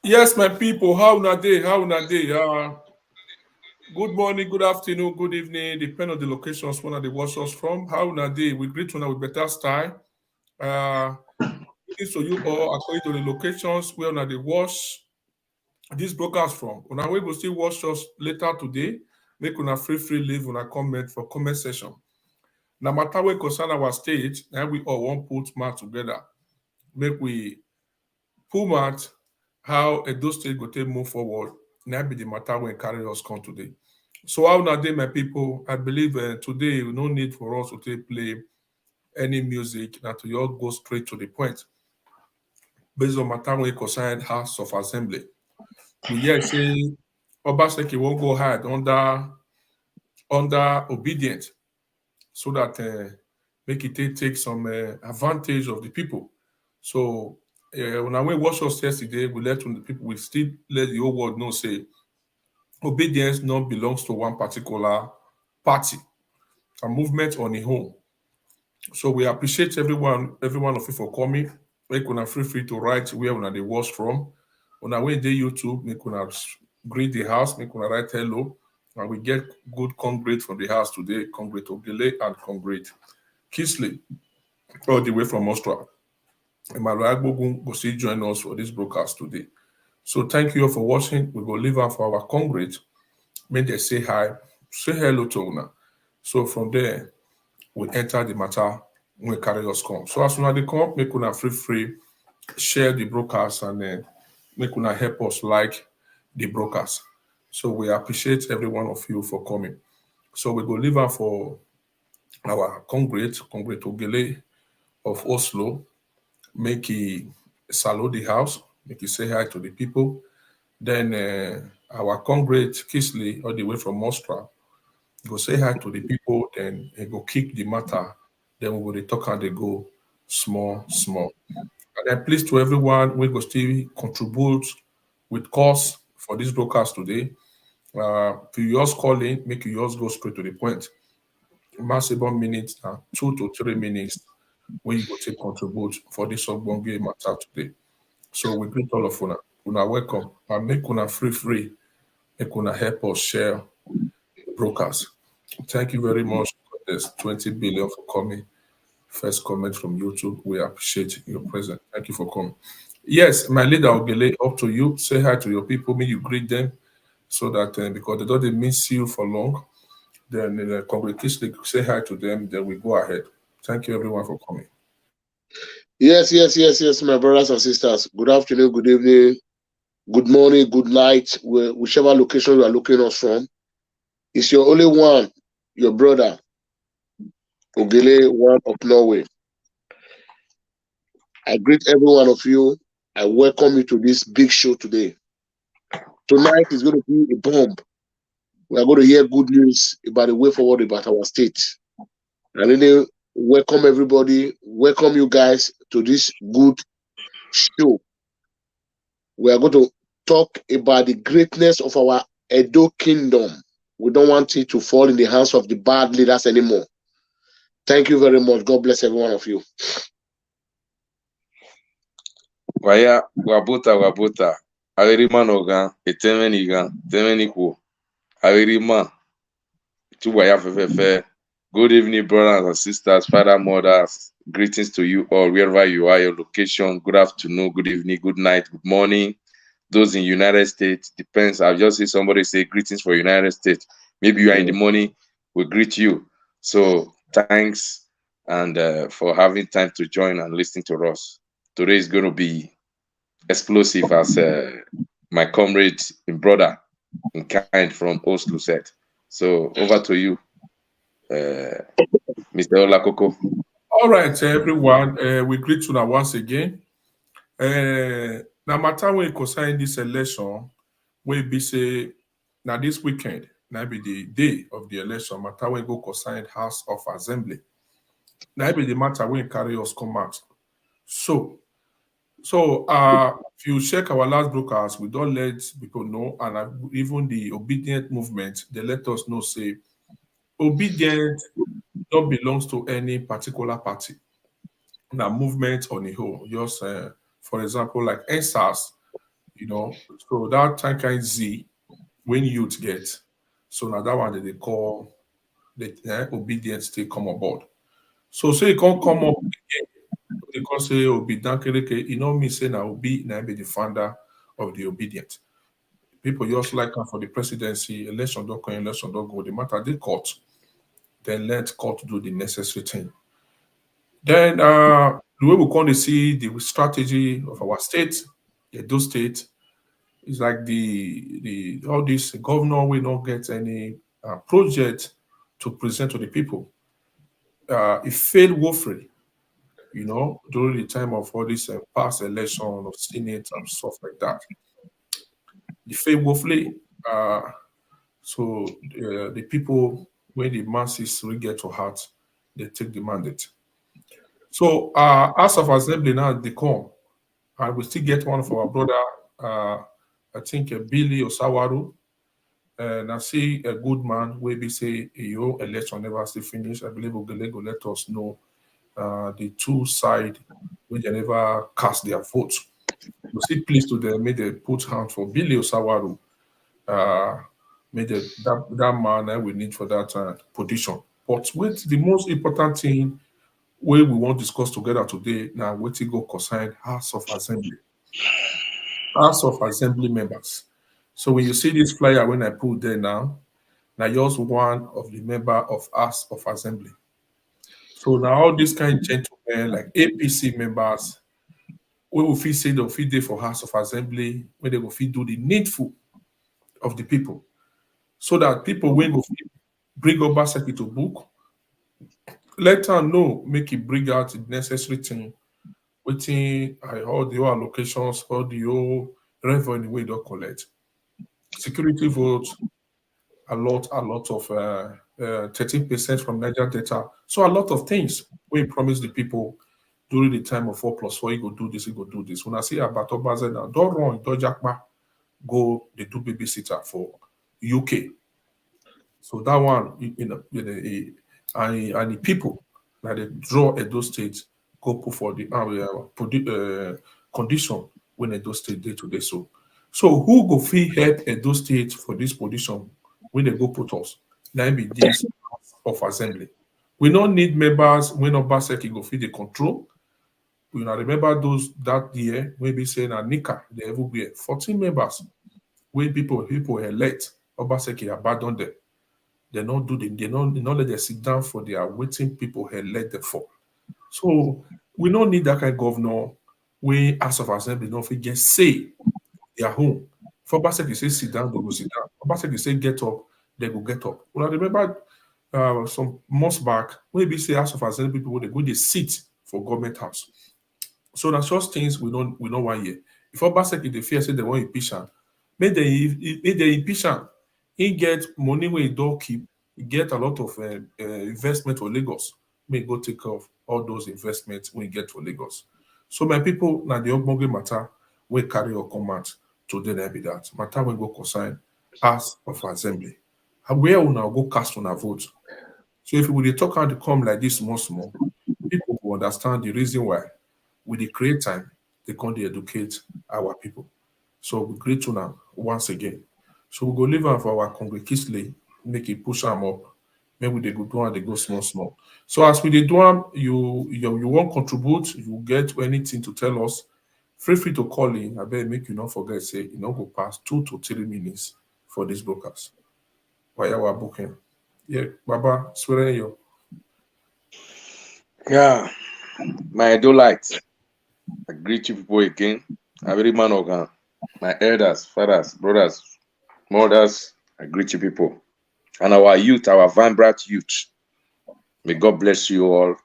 Yes, my people, how na day? How na day? Good morning, good afternoon, good evening, depending on the locations where they watch us from. How na day? We greet una with better style. Uh, Greetings to you all according to the locations where una they watch this broadcast from. Una we go still watch us later today. Make una free leave una comment for comment session. Now matter we concern our state, and we all want put mouth together. Make we pull mouth how Edo State go take move forward. Now be the matter when carry us come today. So how na dey, my people? I believe today no need for us to take play any music. Now to just go straight to the point. Based on matter wey concern House of Assembly, we hear say Obaseki won't go hide under Obidient so that make it take some advantage of the people. So when we watch us yesterday, we let the people we still let the whole world know say obedience not belongs to one particular party, a movement on its own. So we appreciate every one of you for coming. Make una free to write where una dey watch from. Una wey dey YouTube, make una greet the house, make una write hello. And we get good congregate from the house today, congregate Ogele and congregate Kisley, all the way from Austria. Emmanuel Agbogun will still join us for this broadcast today. So thank you all for watching. We will leave out for our congregate. May they say hi, say hello to una. So from there, we enter the matter when carry us come. So as soon as they come, make una free, share the broadcast and then make una help us like the broadcast. So we appreciate every one of you for coming. So we go leave out for our congregate Ogele of Oslo, make he salute the house, make he say hi to the people. Then our congregate Kisley, all the way from Austria, go say hi to the people, then he go kick the matter. Then we will talk and they go small. And then please to everyone, we go still contribute with cost for this broadcast today. If you just call in, make you just go straight to the point. Maximum minutes now, 2 to 3 minutes when you go take contribute for this Ogbonge matter today. So we greet all of una. Una welcome. And make una free. Make una help us share broadcast. Thank you very much. There's 20 billion for coming. First comment from YouTube. We appreciate your presence. Thank you for coming. Yes, my leader Ogele, up to you. Say hi to your people. May you greet them so that because they don't miss you for long, then the congregation say hi to them. Then we go ahead. Thank you everyone for coming. Yes, my brothers and sisters. Good afternoon, good evening, good morning, good night, whichever location you are looking us from. It's your only one, your brother, Ogele, one of Norway. I greet every one of you. I welcome you to this big show today. Tonight is going to be a bomb. We are going to hear good news about the way forward about our state. I really welcome everybody, welcome you guys to this good show. We are going to talk about the greatness of our Edo kingdom. We don't want it to fall in the hands of the bad leaders anymore. Thank you very much. God bless every one of you. Waya wabuta averima noga temeni ku averima waya fefefe. Good evening, brothers and sisters, father, mothers. Greetings to you all wherever you are, your location. Good afternoon, good evening, good night, good morning. Those in United States, depends. I've just seen somebody say greetings for United States. Maybe you are in the morning, we greet you. So thanks and for having time to join and listen to us. Today is going to be explosive, as my comrade and brother in kind from Oslo said. So over to you, Mr. Olakoko. All right, everyone. We greet you now once again. Now, matter when concern this election, we be say now this weekend, now be the day of the election. Matter when go concern House of Assembly. Now be the matter when carry us come out. So if you check our last broadcast, we don't let people know, and even the obedient movement, they let us know say obedient don't belongs to any particular party. Now movement on the whole. Just for example, like NSAS, you know. So that kind Z when youth get, so now that one that they call the obedience they come aboard. So say you can't come up again because say obedient, you know me say now Obi now be the founder of the obedient. People just like am for the presidency, election don't come, election don't go. The matter they court, then let court do the necessary thing. Then the way we come to see the strategy of our state, Edo State, is like the all this governor will not get any project to present to the people. It failed woefully, you know, during the time of all this past election of Senate and stuff like that. It failed woefully. So the people, when the masses will get to heart, they take the mandate. So House of Assembly now they come, and we still get one of our brother, I think Billy Osawaru, and I see a good man where we say your election never still finish. I believe Ogele go let us know the two side when they never cast their vote. We still pleased to them, may they put hand for Billy Osawaru. May that man we need for that position. But with the most important thing we want to discuss together today now, what to go concern House of Assembly. House of Assembly members. So when you see this flyer when I put there now yours one of the member of House of Assembly. So now all these kind of gentlemen like APC members, we will feel say they'll feel there for House of Assembly, where they will feel do the needful of the people. So that people when go fit bring Obaseki to book, let them know, make it bring out the necessary thing, waiting all the whole allocations, all the whole revenue we don't collect. Security votes, a lot of 13% from Niger data. So a lot of things we promise the people during the time of 4+4, you go do this, you go do this. When I see about Obaze now, don't run, don't jackma, go they do babysitter for UK. So that one, and the people that they draw Edo State go put for the condition when Edo State day to day. So who go fee help Edo State for this position when they go put us? Now be this of assembly. We don't need members when Obaseki go fee the control. We now remember those that year, maybe saying a Nika, they everywhere 14 members when people elect Obaseki abandon them. They not do the, they not let them sit down for their waiting people elect them for. So we don't need that kind of governor where House of Assembly don't forget say their home. For Obaseki say sit down, they go sit down. Obaseki say get up, they go get up. Well, I remember some months back, maybe say House of Assembly people they go they sit for government house. So that's just things we don't want here. If Obaseki they fear say they want impeach am, make they impeach am. He get money where he don't keep. He get a lot of investment for Lagos. May go take care of all those investments when he get to Lagos. So my people, now the Ogbonge matter we carry your command today there be that. Matter we go consign House of Assembly. And where we now go cast on a vote. So if we dey talk and come like this small, people will understand the reason why we dey create time, they come dey educate our people. So we greet to now once again. So we go leave am for our congregation, make it push am up. Maybe they go do am, they go small. So as we dey do am, you want contribute, you get anything to tell us, feel free to call in. I beg make you not forget, say you not go past 2 to 3 minutes for this broadcast. While you are booking. Yeah, Baba, swearing you. Yeah, my Idolites. I greet you people again. I very man organ. My elders, fathers, brothers, mothers, I greet you people. And our youth, our vibrant youth. May God bless you all.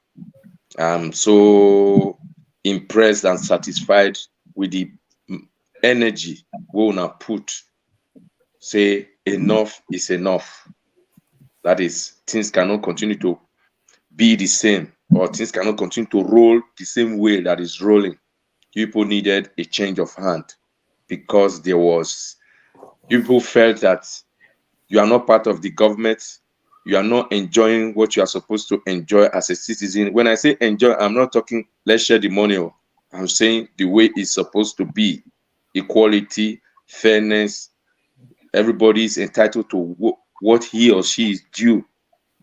I'm so impressed and satisfied with the energy we wanna put. Say enough is enough. That is, things cannot continue to be the same, or things cannot continue to roll the same way that is rolling. People needed a change of hand because people felt that you are not part of the government, you are not enjoying what you are supposed to enjoy as a citizen. When I say enjoy, I'm not talking let's share the money. I'm saying the way it's supposed to be. equality, fairness. Everybody is entitled to what he or she is due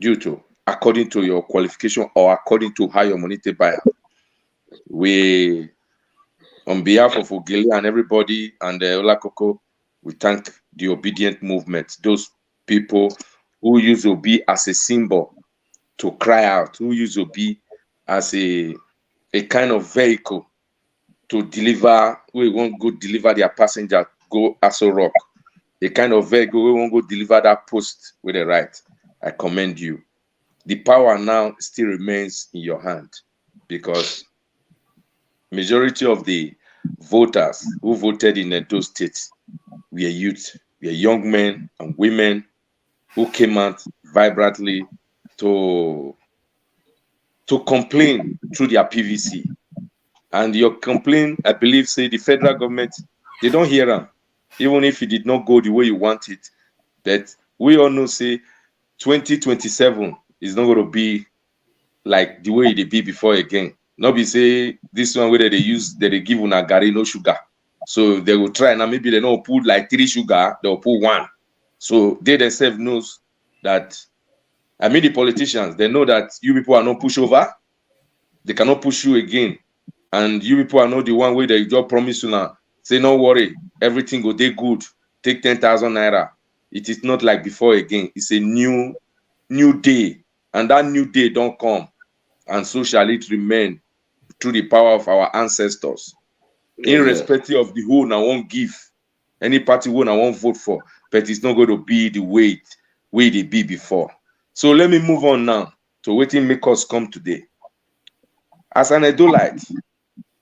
to, according to your qualification or according to how your money to buy. We, on behalf of Ogele and everybody and the Olakoko, we thank the obedient movement, those people who use Obi as a symbol to cry out, who use Obi as a kind of vehicle to deliver, we won't go deliver their passenger, go Aso Rock. A kind of vehicle, we won't go deliver that post with the right. I commend you. The power now still remains in your hand because majority of the voters who voted in those states were youth, were young men and women who came out vibrantly to complain through their PVC. And your complaint, I believe, say the federal government, they don't hear them, even if it did not go the way you want it. But we all know, say, 2027 is not going to be like the way they be before again. Not be say this one where they use, that they give una gari no sugar. So they will try, now maybe they don't put like 3 sugar, they'll put 1. So they themselves knows that, I mean the politicians, they know that you people are not pushover. They cannot push you again. And you people are not the one way they just promise you now. Say, no worry, everything go day good. Take 10,000 naira. It is not like before again. It's a new day. And that new day don't come. And so shall it remain through the power of our ancestors. Irrespective of the who I won't give, any party who I won't vote for, but it's not going to be the way they be before. So let me move on now to waiting make us come today. As an Edolite,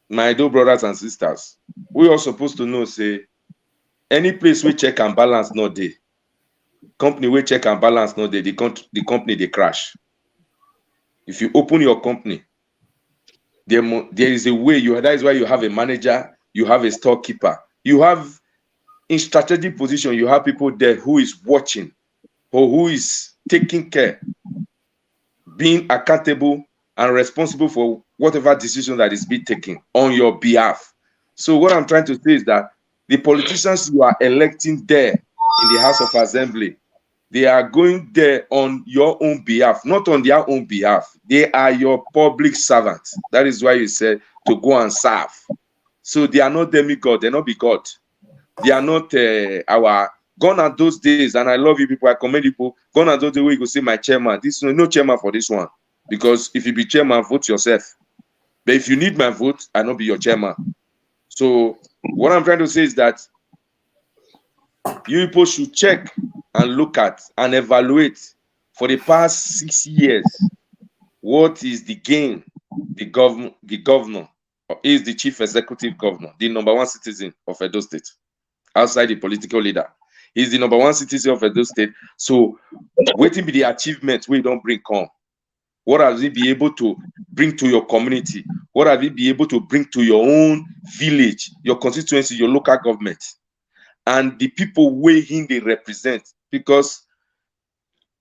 my Edo brothers and sisters, we are supposed to know, say, any place we check and balance not there. Company we check and balance not there, the company they crash. If you open your company, there is a way that is why you have a manager, you have a storekeeper, you have in strategic position, you have people there who is watching or who is taking care, being accountable and responsible for whatever decision that is being taken on your behalf. So what I'm trying to say is that the politicians you are electing there in the House of Assembly, they are going there on your own behalf, not on their own behalf. They are your public servants. That is why you said to go and serve. So they are not demigod, they're not be God. They are not gone are those days, and I love you people, I commend people, gone are those days where you go say my chairman, this no chairman for this one. Because if you be chairman, vote yourself. But if you need my vote, I not be your chairman. So what I'm trying to say is that you people should check and look at and evaluate for the past 6 years what is the gain the governor is the chief executive governor, the number 1 citizen of Edo State, outside the political leader. He's the number 1 citizen of Edo State. So waiting be the achievement we don't bring come. What has he be able to bring to your community? What have he be able to bring to your own village, your constituency, your local government? And the people where him they represent, because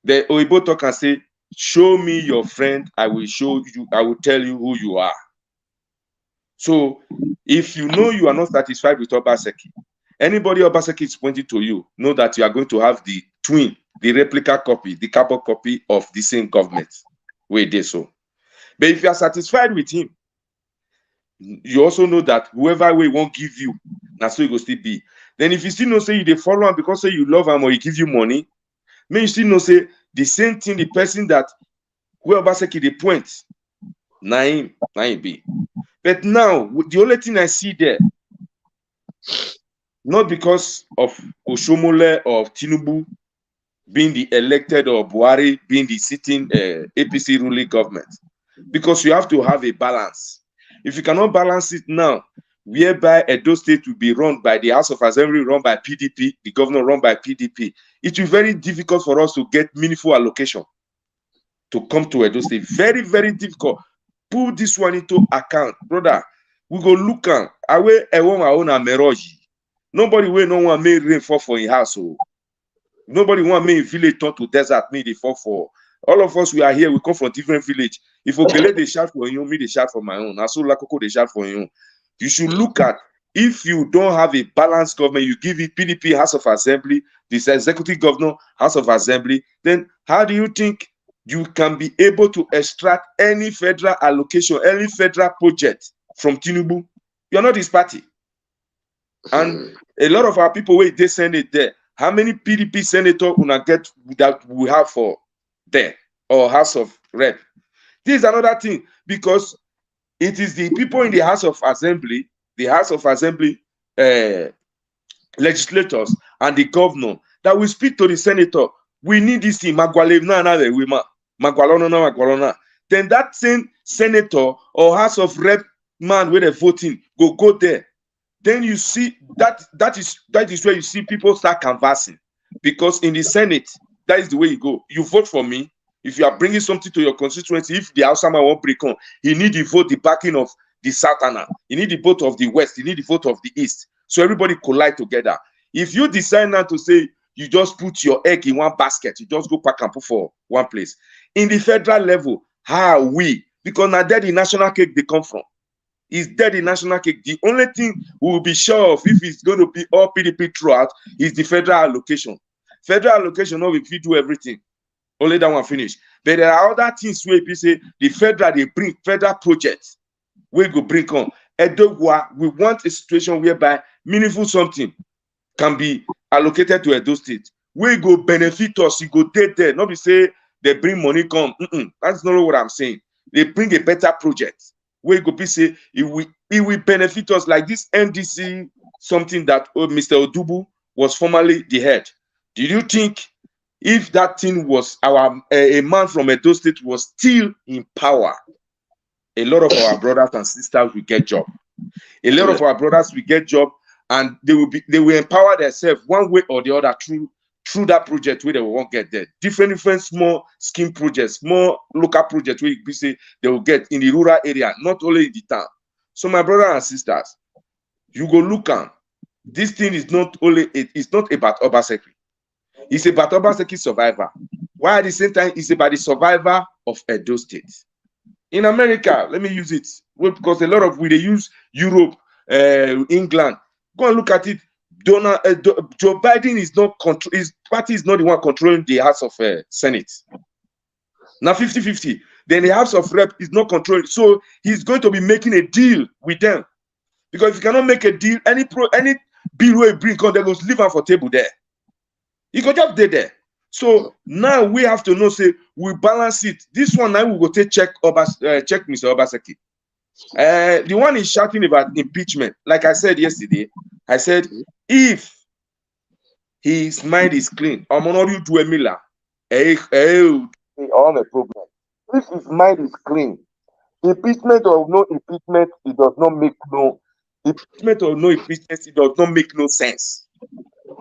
the Oibo talk and say, show me your friend, I will show you, I will tell you who you are. So if you know you are not satisfied with Obaseki, anybody Obaseki is pointing to you, know that you are going to have the twin, the replica copy, the carbon copy of the same government. Where they so. But if you are satisfied with him, you also know that whoever way won't give you, that's so you go still be. Then if you still know say you they follow him because say you love him or he give you money, may you still know say the same thing the person that whoever say the point, nine be. But now the only thing I see there, not because of Oshomole or Tinubu being the elected or Buhari being the sitting APC ruling government, because you have to have a balance. If you cannot balance it now, whereby Edo State will be run by the House of Assembly run by PDP, the governor run by PDP, it will be very difficult for us to get meaningful allocation to come to Edo State. Very, very difficult. Put this one into account, brother. We go look at away a own meroji. Nobody will no one may rain fall for in house. So nobody want me in village turn to desert, me they fall for. All of us, we are here, we come from different village. If Ogele they shout for you, me they shout for my own. Aso Lakoko they shout for you. You should look at if you don't have a balanced government, you give it PDP House of Assembly, this executive governor House of Assembly, then how do you think you can be able to extract any federal allocation, any federal project from Tinubu? You're not his party. And a lot of our people, wait, they send it there. How many PDP senators una get that we have for there or House of Rep? This is another thing, because it is the people in the House of Assembly, legislators, and the governor that will speak to the senator. We need this thing. Then that same senator or House of Rep man where they're voting go there. Then you see that is where you see people start canvassing, because in the Senate, that is the way you go. You vote for me. If you are bringing something to your constituency, if the Hausa man won't break on, he need the vote, the backing of the Southerner. He need the vote of the West. He need the vote of the East. So everybody collide together. If you decide now to say you just put your egg in one basket, you just go pack and put for one place. In the federal level, how are we? Because now there the national cake they come from. Is there the national cake? The only thing we will be sure of if it's going to be all PDP throughout is the federal allocation. Federal allocation, no, if you do everything. Only that one finish. But there are other things where people say the federal, they bring federal projects. We go bring on. We want a situation whereby meaningful something can be allocated to Edo State. We go benefit us, you go there. Not be say they bring money come. That's not what I'm saying. They bring a better project. We go be say it will benefit us, like this NDC, something that Mr. Odubu was formerly the head. Did you think if that thing was a man from Edo State was still in power, a lot of our brothers and sisters will get job. A lot of our brothers will get job, and they will empower themselves one way or the other through that project where they won't get there. Different small scheme projects, small local projects where you say they will get in the rural area, not only in the town. So my brothers and sisters, you go look at this thing is not about Obaseki. It's about Obaseki survivor. While at the same time, it's about the survivor of Edo State. In America, let me use it, because a lot of they use Europe, England. Go and look at it. Joe Biden is not his party is not the one controlling the House of Senate. Now 50-50. Then the House of Rep is not controlling. So he's going to be making a deal with them. Because if you cannot make a deal, any bill will bring on, they will leave him for table there. He could just stay there. So now we have to know, say, we balance it. This one now we will take check Mr. Obaseki. The one is shouting about impeachment. Like I said yesterday, I said, if his mind is clean, I'm not you do a miller. On a problem. If his mind is clean, impeachment or no impeachment, it does not make no impeachment or no impeachment, it does not make no sense.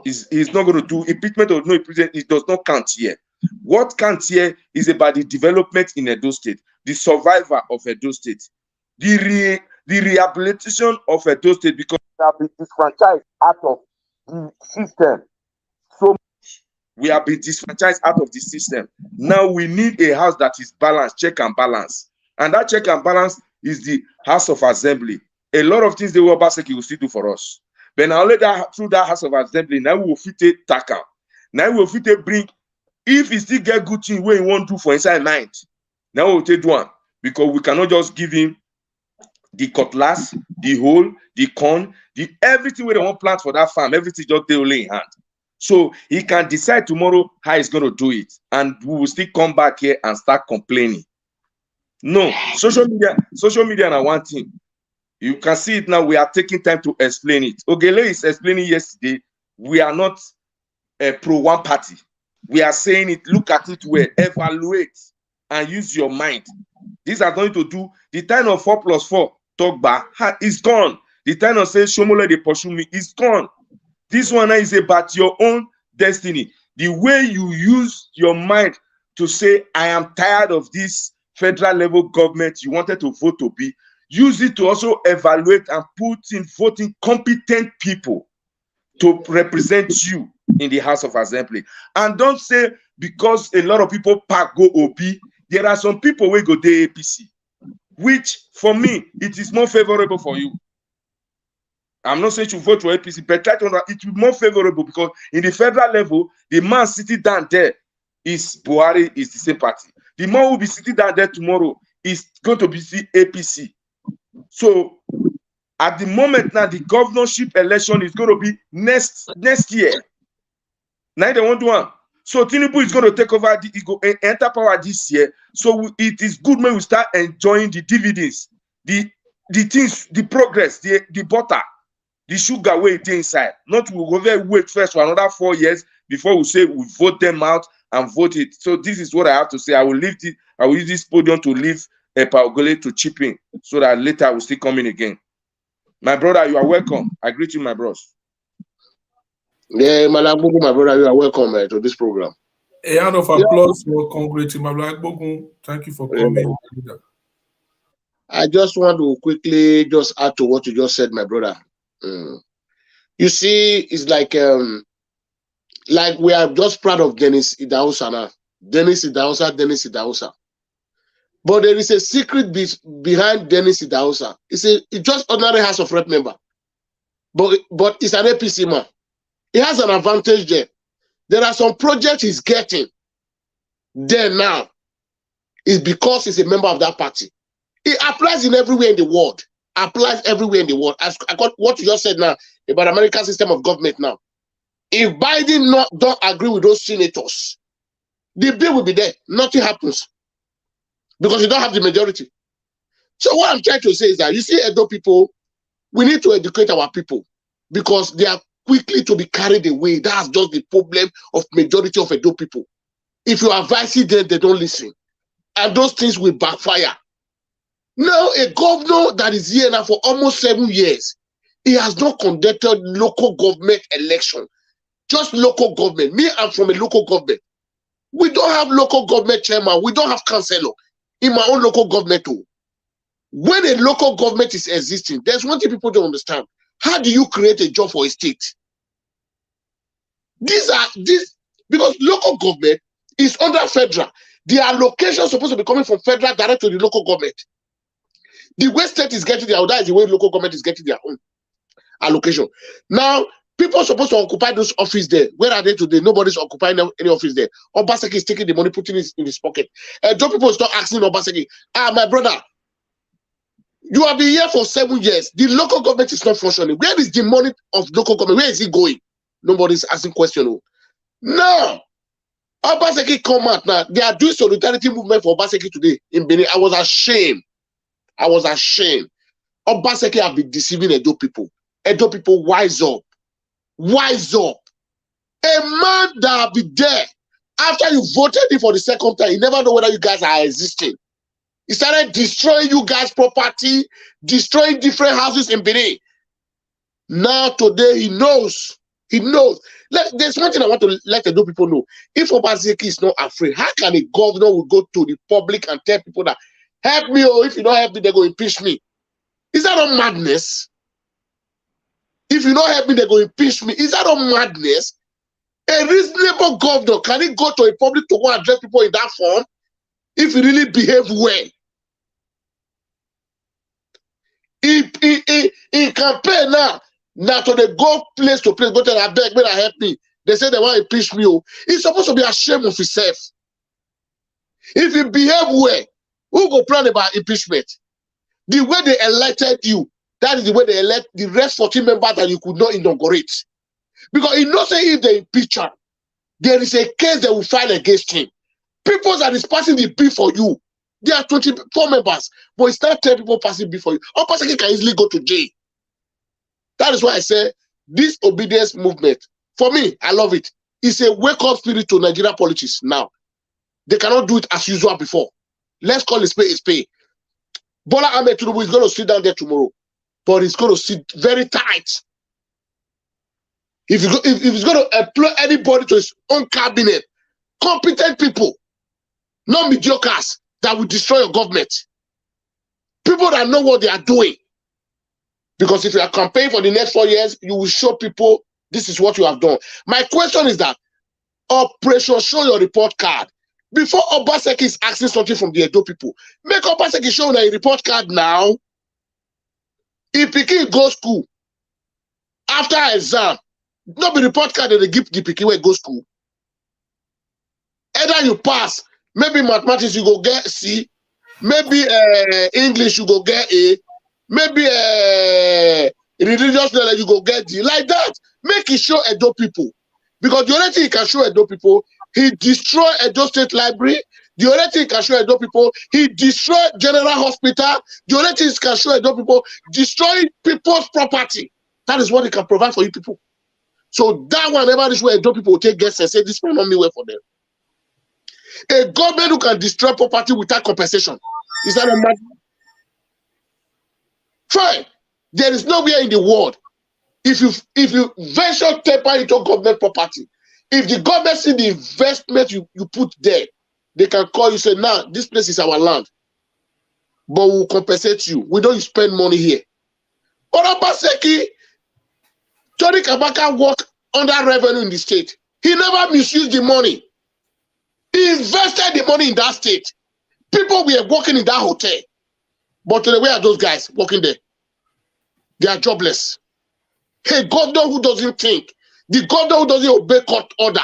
He's not going to do impeachment or no impeachment, it does not count here. What counts here is about the development in Edo State, the survivor of Edo State, the rehabilitation of Edo State, because we have been disfranchised out of the system. So we have been disfranchised out of the system. Now we need a house that is balanced, check and balance. And that check and balance is the House of Assembly. A lot of things the Obaseki will still do for us. But now through that House of Assembly, now we will fit a tackle. Now we will fit a bring. If he still get good thing where he won't do for inside mind, now we will take one. Because we cannot just give him the cutlass, the hole, the corn, everything where they want plant for that farm, everything just they only in hand. So he can decide tomorrow how he's going to do it. And we will still come back here and start complaining. No, social media are one thing. You can see it now. We are taking time to explain it. Ogele is explaining yesterday. We are not a pro one party. We are saying it, look at it well, evaluate and use your mind. These are going to do the time of 4+4 talk back is gone. The time of say Shomole they pursue me is gone. This one is about your own destiny. The way you use your mind to say, I am tired of this federal level government you wanted to vote to be, use it to also evaluate and put in voting competent people to represent you in the House of Assembly. And don't say because a lot of people pack go OB, there are some people who go the APC, which for me, it is more favorable for you. I'm not saying to vote for APC, but try to understand it will be more favorable because in the federal level, the man sitting down there is Buhari, is the same party. The man who will be sitting down there tomorrow is going to be the APC. So at the moment now, the governorship election is going to be next year. Now they want one. So Tinubu is going to take over, enter power this year. So it is good when we start enjoying the dividends, the things, the progress, the butter, the sugar weight inside. Not we'll go wait first for another 4 years before we say we vote them out and vote it. So this is what I have to say. I will use this podium to leave Paogole to chip in so that later I will still come in again. My brother, you are welcome. I greet you, my bros. Yeah, Madam Bogu, my brother, you are welcome to this program. A round of applause for congratulating my Black Bogu. Thank you for coming. Yeah. I just want to quickly just add to what you just said, my brother. You see, it's like we are just proud of Dennis Idahosa now. Dennis Idahosa. But there is a secret behind Dennis Idahosa. It's just ordinary House of Rep member. But it's an APC man. He has an advantage there. There are some projects he's getting there now. It's because he's a member of that party. It applies in everywhere in the world. Applies everywhere in the world. As I got what you just said now about American system of government now. If Biden don't agree with those senators, the bill will be there. Nothing happens. Because you don't have the majority. So what I'm trying to say is that, you see, Edo people, we need to educate our people because they are quickly to be carried away. That's just the problem of majority of Edo people. If you advise them, they don't listen. And those things will backfire. Now, a governor that is here now for almost 7 years, he has not conducted local government election. Just local government. Me, I'm from a local government. We don't have local government chairman. We don't have councillor in my own local government too. When a local government is existing, there's one thing people don't understand. How do you create a job for a state? Because local government is under federal. The allocation is supposed to be coming from federal direct to the local government. The way state is getting their own, that is the way local government is getting their own allocation. Now, people are supposed to occupy those offices there. Where are they today? Nobody's occupying any office there. Obaseki is taking the money, putting it in his pocket. Don't people start asking Obaseki, my brother, you have been here for 7 years. The local government is not functioning. Where is the money of local government? Where is it going? Nobody's asking question. No. Obaseki come out now. They are doing solidarity movement for Obaseki today in Benin. I was ashamed. Obaseki have been deceiving Edo people. Edo people, wise up. Wise up. A man that have been there after you voted him for the second time, you never know whether you guys are existing. He started destroying you guys' property, destroying different houses in Benin. Now today he knows. He knows. There's one thing I want to let the people know. If Obaseki is not afraid, how can a governor will go to the public and tell people that help me, or if you don't help me, they're going to impeach me? Is that not madness? If you don't help me, they're going to impeach me. Is that not madness? A reasonable governor, can he go to a public to go and address people in that form? If he really behave well. In campaign now to the go place to place, go to the beg, may I help me. They say they want to impeach me. He's supposed to be ashamed of himself. If he behave well, who go plan about impeachment? The way they elected you, that is the way they elect the rest 14 members that you could not inaugurate. Because he knows that if they impeach him, there is a case they will file against him. People that is passing the bill for you, there are 24 members, but it's not 10 people passing before you. One person can easily go to jail. That is why I say this obedience movement, for me, I love it. It's a wake-up spirit to Nigeria politics now. They cannot do it as usual before. Let's call it spade a spade. Bola Ahmed Tinubu is going to sit down there tomorrow, but he's going to sit very tight. If he's going to employ anybody to his own cabinet, competent people, not mediocres that will destroy your government. People that know what they are doing. Because if you are campaigning for the next 4 years, you will show people this is what you have done. My question is that Operation Show Your Report Card. Before Obaseki is asking something from the Edo people, make Obaseki show a report card now. If Pikin go school, After exam, not be report card they give the pikin where go school. Either you pass, maybe mathematics you go get C, maybe English you go get A, maybe religious knowledge you go get D. Like that, make it show Edo people. Because the only thing he can show Edo people, he destroyed Edo State Library. The only thing he can show Edo people, he destroyed General Hospital. The only thing he can show Edo people, destroying people's property. That is what he can provide for you people. So that one, never this way Edo people will take guests and say, this one not me well for them. A government who can destroy property without compensation. Is that a matter? Fine. There is nowhere in the world. If you venture taper into government property, if the government see the investment you put there, they can call you say, nah, this place is our land. But we'll compensate you. We don't spend money here. But Obaseki, Tony Kabaka work under revenue in the state. He never misused the money. He invested the money in that state. People were working in that hotel. But today, where are those guys working there? They are jobless. A governor who doesn't think, the governor who doesn't obey court order,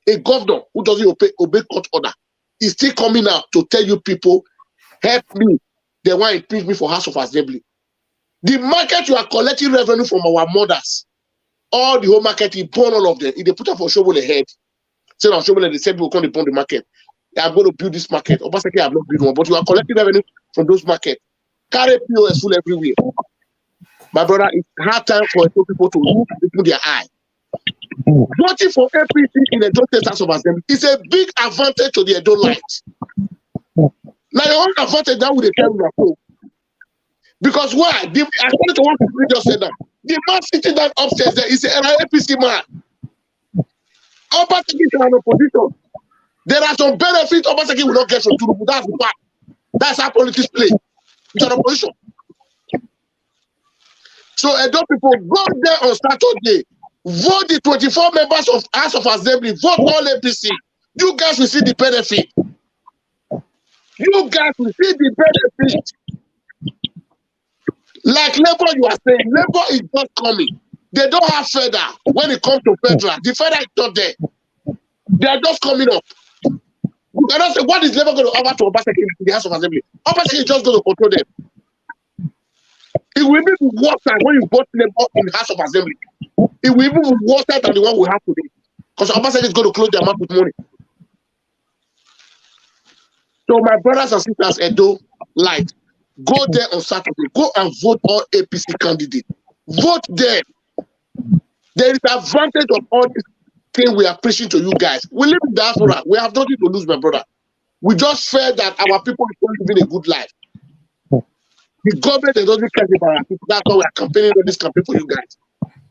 a governor who doesn't obey court order, is still coming out to tell you people, help me. They want to impeach me for House of Assembly. The market you are collecting revenue from our mothers, all the whole market, he burn all of them. If they put up for shovel ahead, say on shovel, they said people come to burn the market. I'm going to build this market. Obaseki have not built one, but you are collecting revenue from those markets. Carry POS full everywhere. My brother, it's hard time for people to open their eye. Voting for APC in the Edo State House of Assembly is a big advantage to the Edo light. Now your own advantage now with the tell you. Because why? According to what we just said, that the man sitting down upstairs there is an APC man. Obaseki is an opposition. There are some benefits Obaseki will not get from Turubu. That's the fact. That's how politics play. It's an opposition. So Edo people, go there on Saturday. Vote the 24 members of House of Assembly. Vote all APC. You guys will see the benefit. You guys will see the benefit. Like Labour, you are saying, Labour is not coming. They don't have federal when it comes to federal. The federal is not there. They are just coming up. You cannot say, what is Labour going to offer to Obaseki in the House of Assembly? Obaseki is just going to control them. It will even be worse than when you vote Labour in the House of Assembly. It will even be worse than the one we have today. Because Obaseki is going to close their mouth with money. So my brothers and sisters, Edo, light, go there on Saturday. Go and vote all APC candidates. Vote them. There is advantage of all this thing we are preaching to you guys. We live in diaspora. We have nothing to lose, my brother. We just fear that our people are living a good life. The government doesn't care about our people. That's why we are campaigning on this campaign for you guys.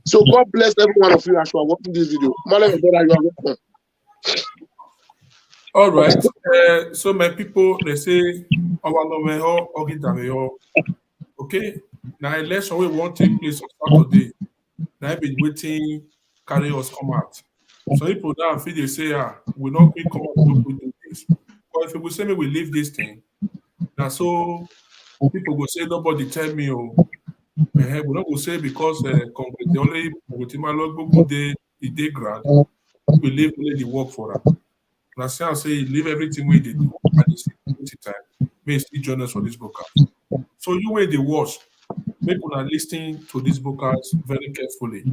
So God bless every one of you as you are watching this video. Mother and brother, you are welcome. All right. So my people, they say, okay. Now election we won't take place on Saturday. Now I've been waiting, carry us come out. So people now feel they say, we not quick come out, we do this. But if we say we leave this thing, now so people will say nobody tell me, we not go say because the only with my logbook they grant, we leave only the work for them. Now say leave everything we did do at the same time. May still join us for this broadcast. So you weigh the watch. Make una listening to this broadcast very carefully.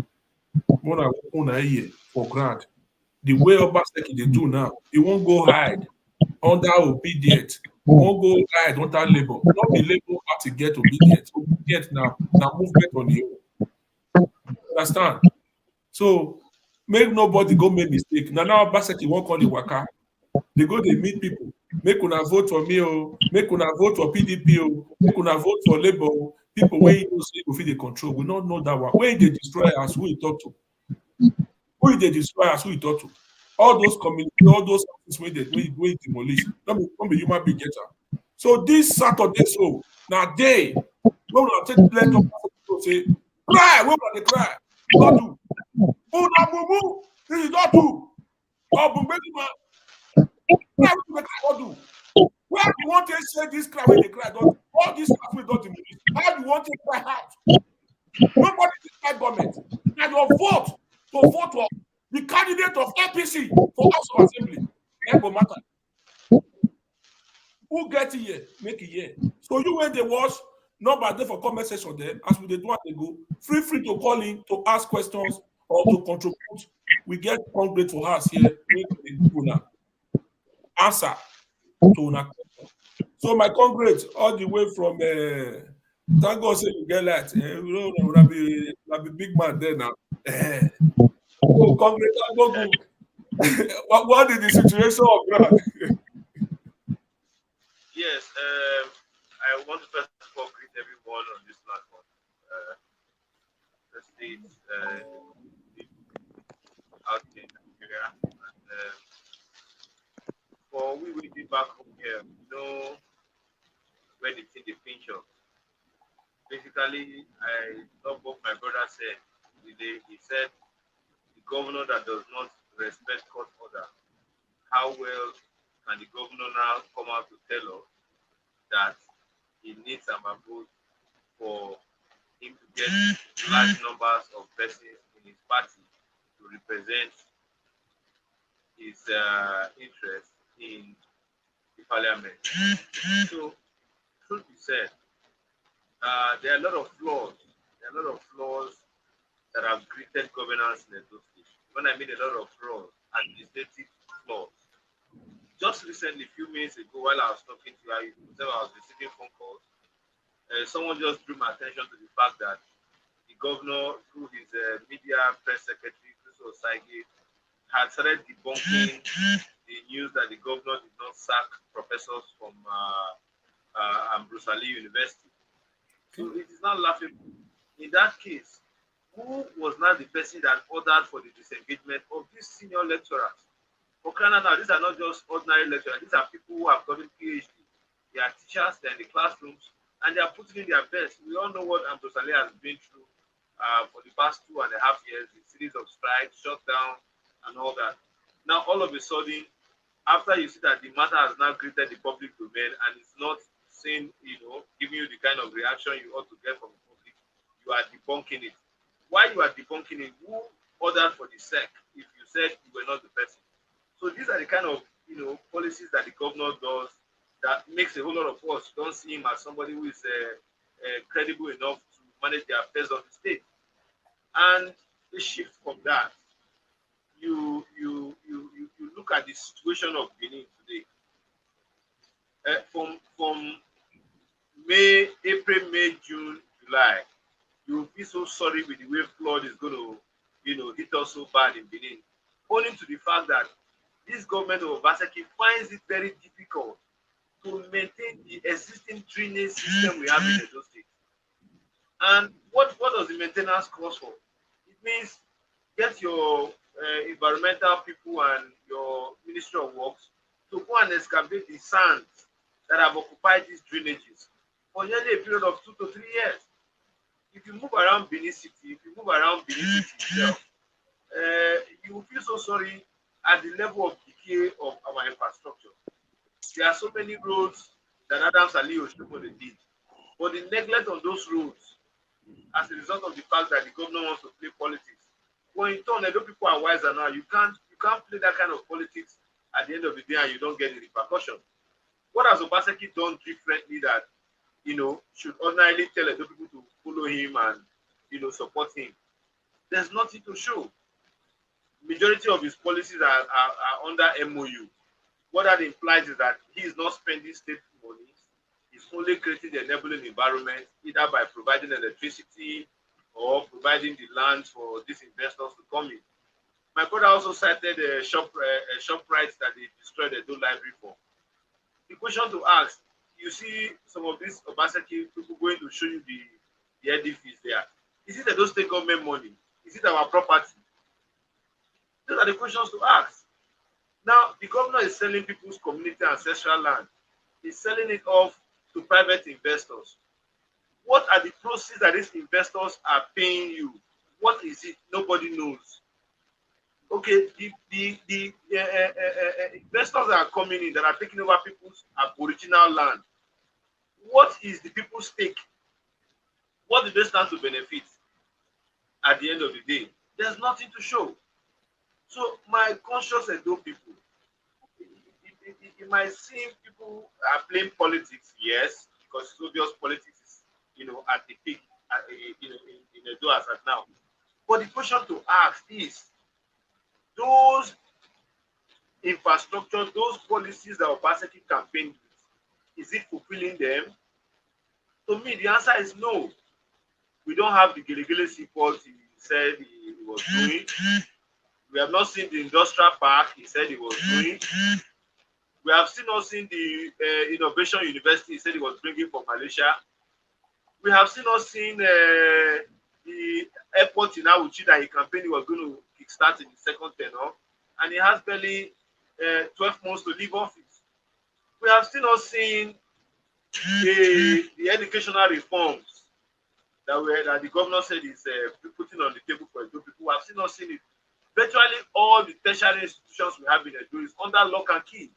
Una ear for grant. The way Obaseki they do now, he won't go hide under obedient. Won't go hide under labor. Not the labor how to get obedient. Obedient now movement on the own. Understand? So make nobody go make mistake. Now Obaseki won't call the waka. They go, they meet people. Make una vote for me, make una vote for PDP, make una vote for Labour. People when you say go fit the control, we not know that one. When they destroy us, who you talk to? Who they destroy us, who you talk to? All those communities, all those things when they demolish, don't be human being getter. So this Saturday, so now day, when we take plenty of people say, cry, when they cry, don't do. Oh, now boo, this is not do. Oh, boo, man. Where do you want to say this cry when they cry? Don't all these cry we don't demolish. How do you want to cry out? Nobody is cry government. and your vote to vote for the candidate of APC for House of Assembly. That go matter. Who get here, make it here. So you when they watch, number there for comment section there, as we dey do they go, free to call in to ask questions or to contribute. We get concrete for us here, make we give una answer to una question. So my concrete all the way from thank God say you get light. You know, una be big man there now. So concrete, go good. What is the situation of ground? Yes, I want to first of all greet everyone on this platform. The states out in Nigeria. And, for we be back home here, we know where the thing they pinch us. Basically, I love what my brother said today. He said the governor that does not respect court order, how well can the governor now come out to tell us that he needs a vote for him to get large numbers of persons in his party to represent his interest in the parliament. So, truth be said, there are a lot of flaws. There are a lot of flaws that have greeted governance in Edo State. When I mean a lot of flaws, administrative flaws. Just recently, a few minutes ago, while I was talking to you, I was receiving phone calls. Someone just drew my attention to the fact that the governor, through his media press secretary, Chris Osage, had started debunking the news that the governor did not sack professors from Ambrose Ali University. So it is not laughable. In that case, who was not the person that ordered for the disengagement of these senior lecturers? For Canada, these are not just ordinary lecturers. These are people who have gotten PhD. They are teachers, they're in the classrooms, and they are putting in their best. We all know what Ambrose Ali has been through for the past 2.5 years, a series of strikes, shutdown, and all that. Now, all of a sudden, after you see that the matter has now greeted the public domain and it's not saying, giving you the kind of reaction you ought to get from the public, you are debunking it. Why you are debunking it? Who ordered for the SEC if you said you were not the person? So these are the kind of policies that the governor does that makes a whole lot of us don't see him as somebody who is credible enough to manage the affairs of the state. And the shift from that, you look at the situation of Benin today. From April, May, June, July, you will be so sorry with the way flood is going to, hit us so bad in Benin, owing to the fact that this government of Obaseki finds it very difficult to maintain the existing drainage system we have in Edo State. And what does the maintenance cost for? It means get your environmental people and your Ministry of Works to go and excavate the sands that have occupied these drainages for nearly a period of 2 to 3 years. If you move around Benin City, itself, you will feel so sorry at the level of decay of our infrastructure. There are so many roads that Adams Ali Oshomole did, but the neglect on those roads as a result of the fact that the governor wants to play politics. When in turn, Edo people are wiser now. You can't play that kind of politics at the end of the day and you don't get the repercussion. What has Obaseki done differently that should ordinarily tell Edo people to follow him and support him? There's nothing to show. Majority of his policies are under MOU. What that implies is that he is not spending state money. He's only creating the enabling environment, either by providing electricity or providing the land for these investors to come in. My brother also cited a shop rights that they destroyed the Edo library for. The question to ask, you see some of these Obaseki people going to show you the edifice there. Is it Edo state government money? Is it our property? Those are the questions to ask. Now, the governor is selling people's community ancestral land. He's selling it off to private investors. What are the proceeds that these investors are paying you? What is it? Nobody knows. Okay, the investors that are coming in that are taking over people's aboriginal land. What is the people's stake? What do they stand to benefit? at the end of the day. There's nothing to show. So my conscious Edo people, it might seem people are playing politics, yes, because it's obvious politics is, at the peak, in Edo as at now. But the question to ask is, those infrastructure, those policies that Obaseki campaigned with, is it fulfilling them? To me, the answer is no. We don't have the Gelegele seaport he said he was doing. We have not seen the industrial park he said he was doing. We have still not seen the innovation university he said he was bringing from Malaysia. We have still not seen the airport in Awuchi that he campaigned he was going to kickstart in the second tenure, and he has barely 12 months to leave office. We have still not seen the educational reforms that the governor said is putting on the table for Edo people. We have still not seen it. Virtually all the tertiary institutions we have in Edo is under lock and key.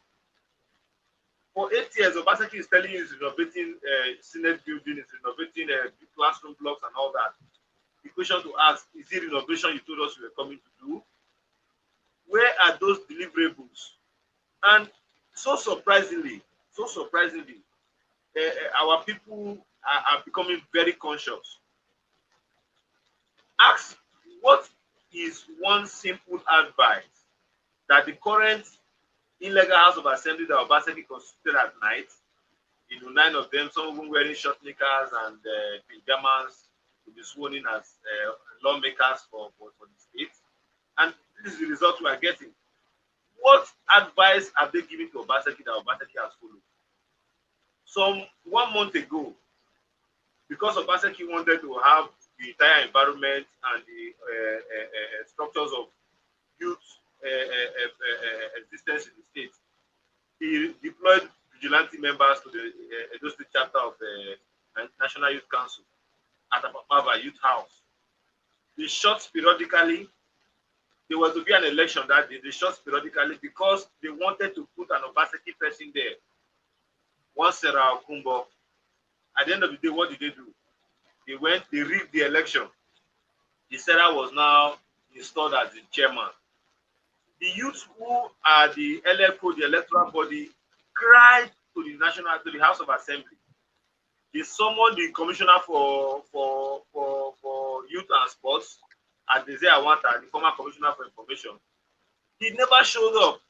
For 8 years, Obaseki is telling you he's renovating Senate building, he's renovating classroom blocks and all that. The question to ask, is it renovation you told us you were coming to do? Where are those deliverables? And so surprisingly, our people are becoming very conscious. Ask, what is one simple advice that the current illegal House of Assembly that Obaseki constituted at night, 9 of them, some of them wearing short knickers and pajamas, to be sworn in as lawmakers for the state. And this is the result we are getting. What advice have they given to Obaseki that Obaseki has followed? 1 month ago, because Obaseki wanted to have the entire environment and the structures of youth existence in the state, he deployed vigilante members to the Edo State chapter of the National Youth Council at Apapava Youth House. They shot periodically. There was to be an election that day. They shot periodically because they wanted to put an Obaseki person there. One Sarah Okumbo. At the end of the day, what did they do? They rigged the election. The Sarah was now installed as the chairman. The youth who are the LFO, the electoral body, cried to the House of Assembly. They summoned the commissioner for youth and sports, Adeze Awanta, the former commissioner for information. He never showed up.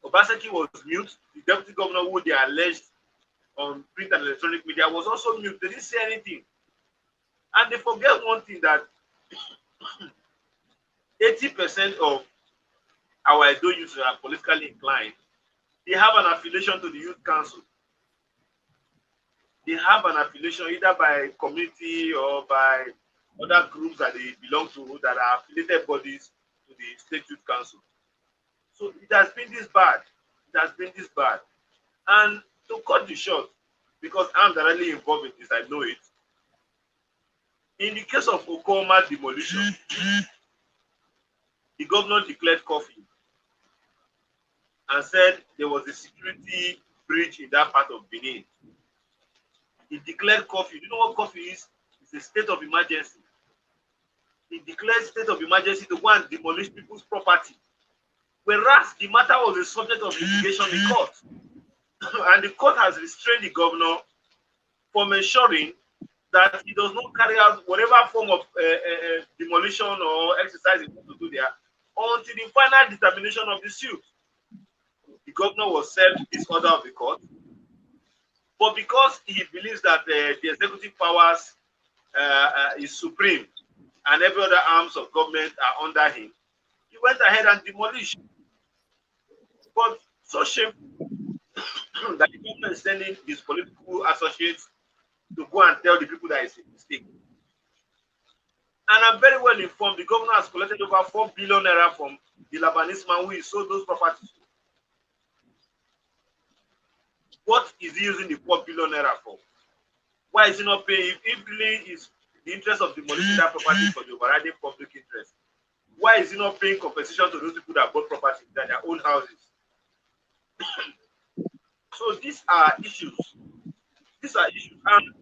Obaseki was mute. The deputy governor, who they alleged on print and electronic media, was also mute. They didn't say anything. And they forget one thing, that 80% of our Edo youth are politically inclined. They have an affiliation to the youth council. They have an affiliation either by community or by other groups that they belong to that are affiliated bodies to the state youth council. So it has been this bad. And to cut the short, because I'm directly involved in this, I know it. In the case of Okoma demolition, the governor declared curfew and said there was a security breach in that part of Benin. He declared curfew. You know what curfew is? It's a state of emergency. He declared state of emergency to go and demolish people's property. Whereas the matter was the subject of litigation in court. And the court has restrained the governor from ensuring that he does not carry out whatever form of demolition or exercise he wants to do there until the final determination of the suit. The governor was served this order of the court, but because he believes that the executive powers is supreme and every other arms of government are under him, he went ahead and demolished. But so shameful that the governor is sending his political associates to go and tell the people that it's a mistake. And I'm very well informed, the governor has collected over 4 billion naira from the Lebanese man who he sold those properties to. What is he using the 4 billion naira for? Why is he not paying? If really is the interest of demolishing that property for the overriding public interest, why is he not paying compensation to those people that bought property in their own houses? So these are issues. And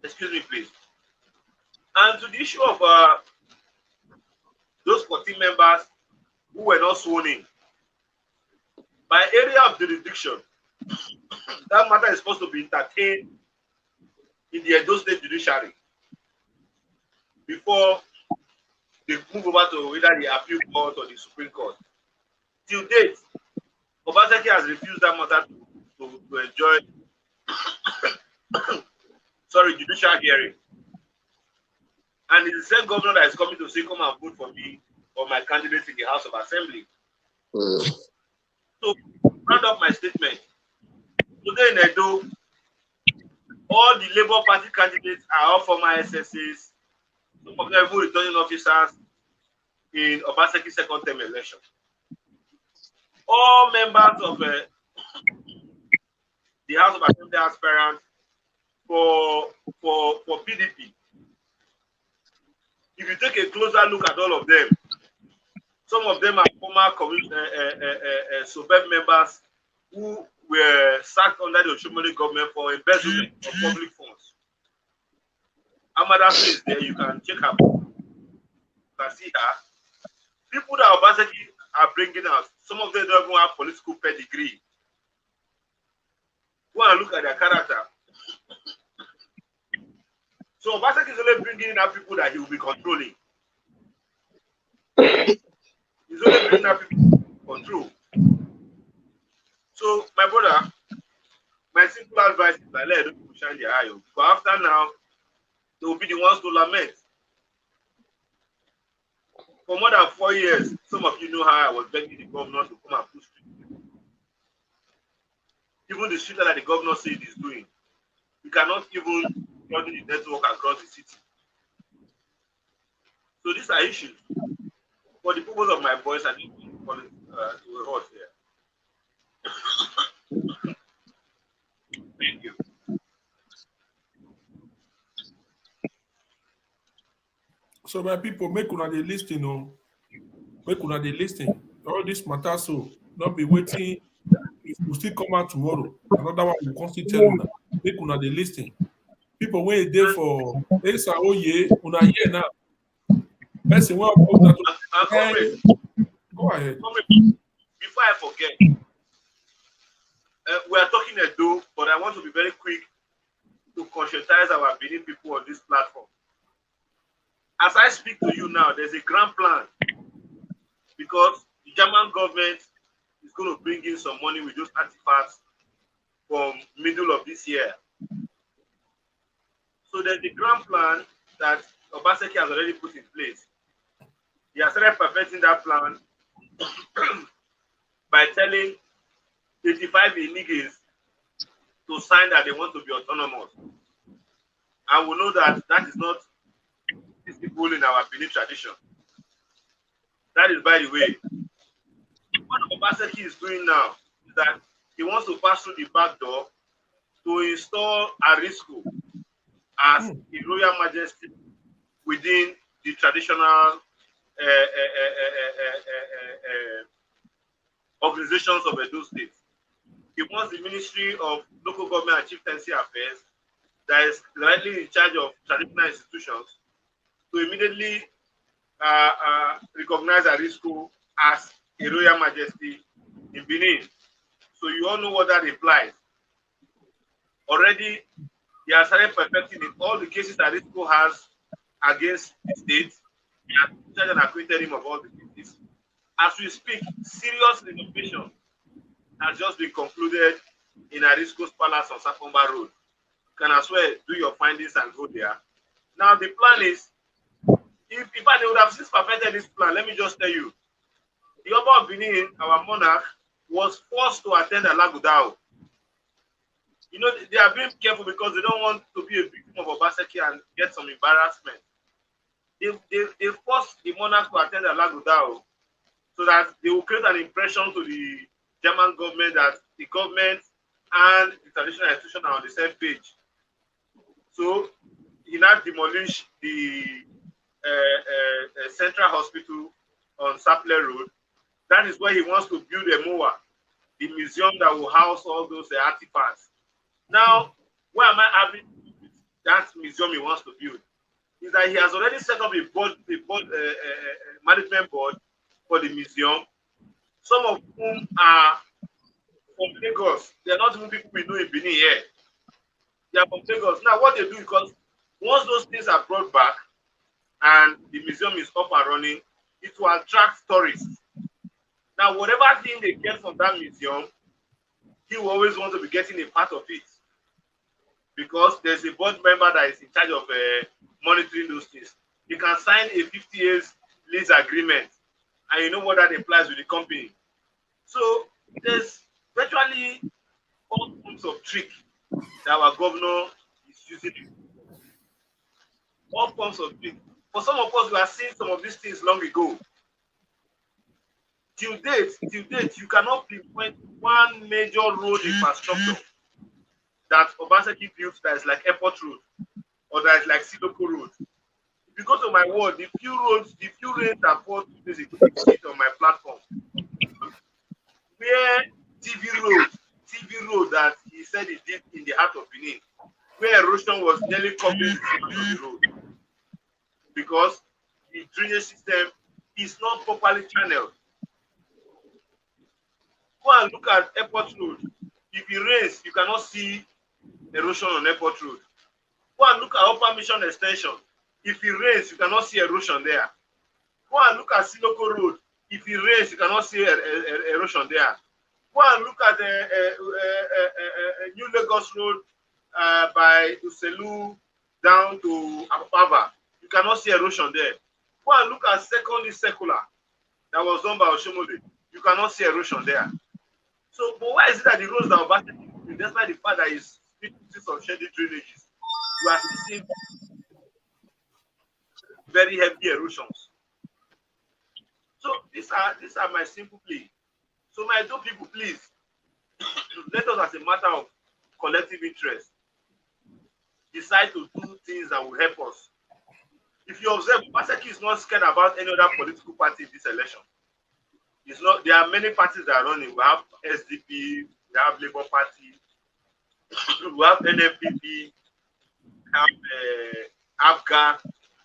Excuse me, please. And to the issue of those 14 members who were not sworn in, by area of jurisdiction, that matter is supposed to be entertained in the Edo State Judiciary before they move over to either the appeal court or the Supreme Court. Till date, Obaseki has refused that matter to enjoy judicial hearing. And it's the same governor that is coming to say, come and vote for me or my candidate in the House of Assembly. So, round up my statement. Today in Edo, all the Labour Party candidates are all former SSAs, some of them even returning officers in Obaseki's second term election. All members of the House of Assembly aspirants for PDP. If you take a closer look at all of them, some of them are former SOBEB members who were sacked under the Oshomole government for embezzlement of public funds. Amada is there, you can check her. You can see her. People that Obaseki are bringing out, some of them don't even have political pedigree. Go and look at their character. So Obaseki is only bringing out people that he will be controlling. He's only bringing out people to control. So, my brother, my simple advice is that let them shine their eye. But after now, they will be the ones to lament. For more than 4 years, some of you know how I was begging the governor to come and push street. Even the street that the governor said he's doing, you cannot even run the network across the city. So these are issues. For the purpose of my voice, I need to call it to a halt here. Thank you. So my people, make una dey lis ten o. Make una dey lis ten. All this matter so, not be waiting. If we still come out tomorrow, another one will come still tell una. Make una dey lis ten. People wey dey for Esa Oye, una here now. Person wey go that go ahead. Before I forget, we are talking Edo, but I want to be very quick to conscientize our Benin people on this platform. As I speak to you now, there's a grand plan because the German government is going to bring in some money with those artifacts from middle of this year. So there's a grand plan that Obaseki has already put in place. He has started perfecting that plan by telling 85 Inigis to sign that they want to be autonomous. And we know that that is not people in our Benin tradition. That is, by the way, what Obaseki is doing now is that he wants to pass through the back door to install Arisco as a royal majesty within the traditional organizations of Edo State. He wants the Ministry of Local Government and Chieftaincy Affairs that is directly in charge of traditional institutions to immediately recognize Arisco as a royal majesty in Benin. So you all know what that implies. Already, he has started perfecting in all the cases that Arisco has against the state. He has charged and acquitted him of all the cases. As we speak, serious renovation has just been concluded in Arisco's Palace on Sakomba Road. You can as well do your findings and go there. Now, the plan is, if they would have since perfected this plan, let me just tell you, the Oba of Benin, our monarch, was forced to attend Alagudao. You know, they are being careful because they don't want to be a victim of Obaseki and get some embarrassment. They forced the monarch to attend Alagudao so that they will create an impression to the German government that the government and the traditional institution are on the same page. So he now demolished the Central Hospital on Sapler Road. That is where he wants to build a MOA, the museum that will house all those artifacts. Now, why am I having that museum he wants to build is that he has already set up a management board for the museum, some of whom are from Lagos. They are not even people we know in Benin here. They are from Lagos. Now, what they do, because once those things are brought back and the museum is up and running, it will attract tourists. Now, whatever thing they get from that museum, he will always want to be getting a part of it, because there's a board member that is in charge of monitoring those things. You can sign a 50 years lease agreement, and you know what that implies with the company. So there's virtually all forms of trick that our governor is using. All forms of trick. For some of us, we are seeing some of these things long ago. Till date, you cannot pinpoint one major road infrastructure that Obaseki built that is like Airport Road or that is like Siloko Road. If you go to my ward, the few rains that fall 2 days ago, you see it on my platform. Where TV Road that he said he did in the heart of Benin, where erosion was nearly covering the surface of the road, because the drainage system is not properly channeled. Go and look at Airport Road. If it rains, you cannot see erosion on Airport Road. Go and look at Upper Mission Extension. If it rains, you cannot see erosion there. Go and look at Siloko Road. If it rains, you cannot see erosion there. Go and look at New Lagos Road by Uselu down to Apapa. You cannot see erosion there. Go and look at Secondary Circular that was done by Oshomole. You cannot see erosion there. So, but why is it that the roads that are back, despite the fact that it's 50% of shady drainages, you are still seeing very heavy erosions? So these are my simple plea. So my two people, please, let us, as a matter of collective interest, decide to do things that will help us. If you observe, Obaseki is not scared about any other political party in this election. It's not. There are many parties that are running. We have SDP, we have Labour Party, we have NFPP, we have AFGA.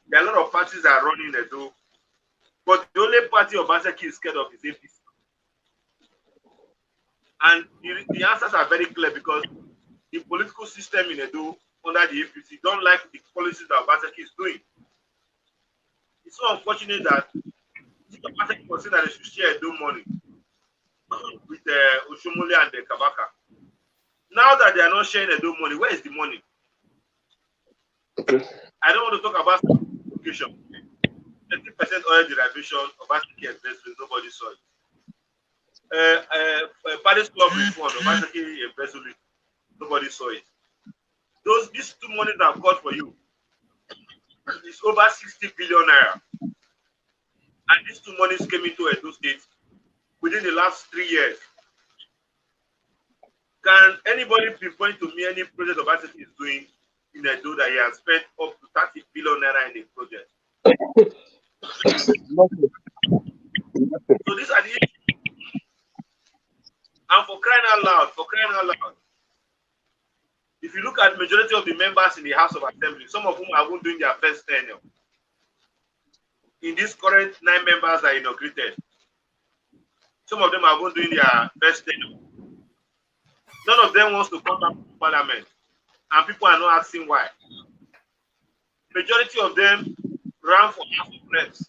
There are a lot of parties that are running the door. But the only party Obaseki is scared of is APC. And the answers are very clear, because the political system in Edo under the APC don't like the policies that Obaseki is doing. It's so unfortunate that Obaseki consider that they should share Edo money with Oshomole and Kabaka. Now that they are not sharing Edo money, where is the money? Okay. I don't want to talk about education. 30% oil derivation, Obaseki investment, nobody saw it. Paris Club reform, Obaseki investment, nobody saw it. These two monies that I've got for you is over 60 billion naira. And these two monies came into Edo State within the last 3 years. Can anybody pinpoint to me any project Obaseki is doing in Edo that he has spent up to 30 billion naira in a project? So these are the issues. And for crying out loud, if you look at the majority of the members in the House of Assembly, some of whom are even doing their first tenure, in these current 9 members that are inaugurated, some of them are even doing their first tenure. None of them wants to come back to Parliament, and people are not asking why. Majority of them ran for House of Reps.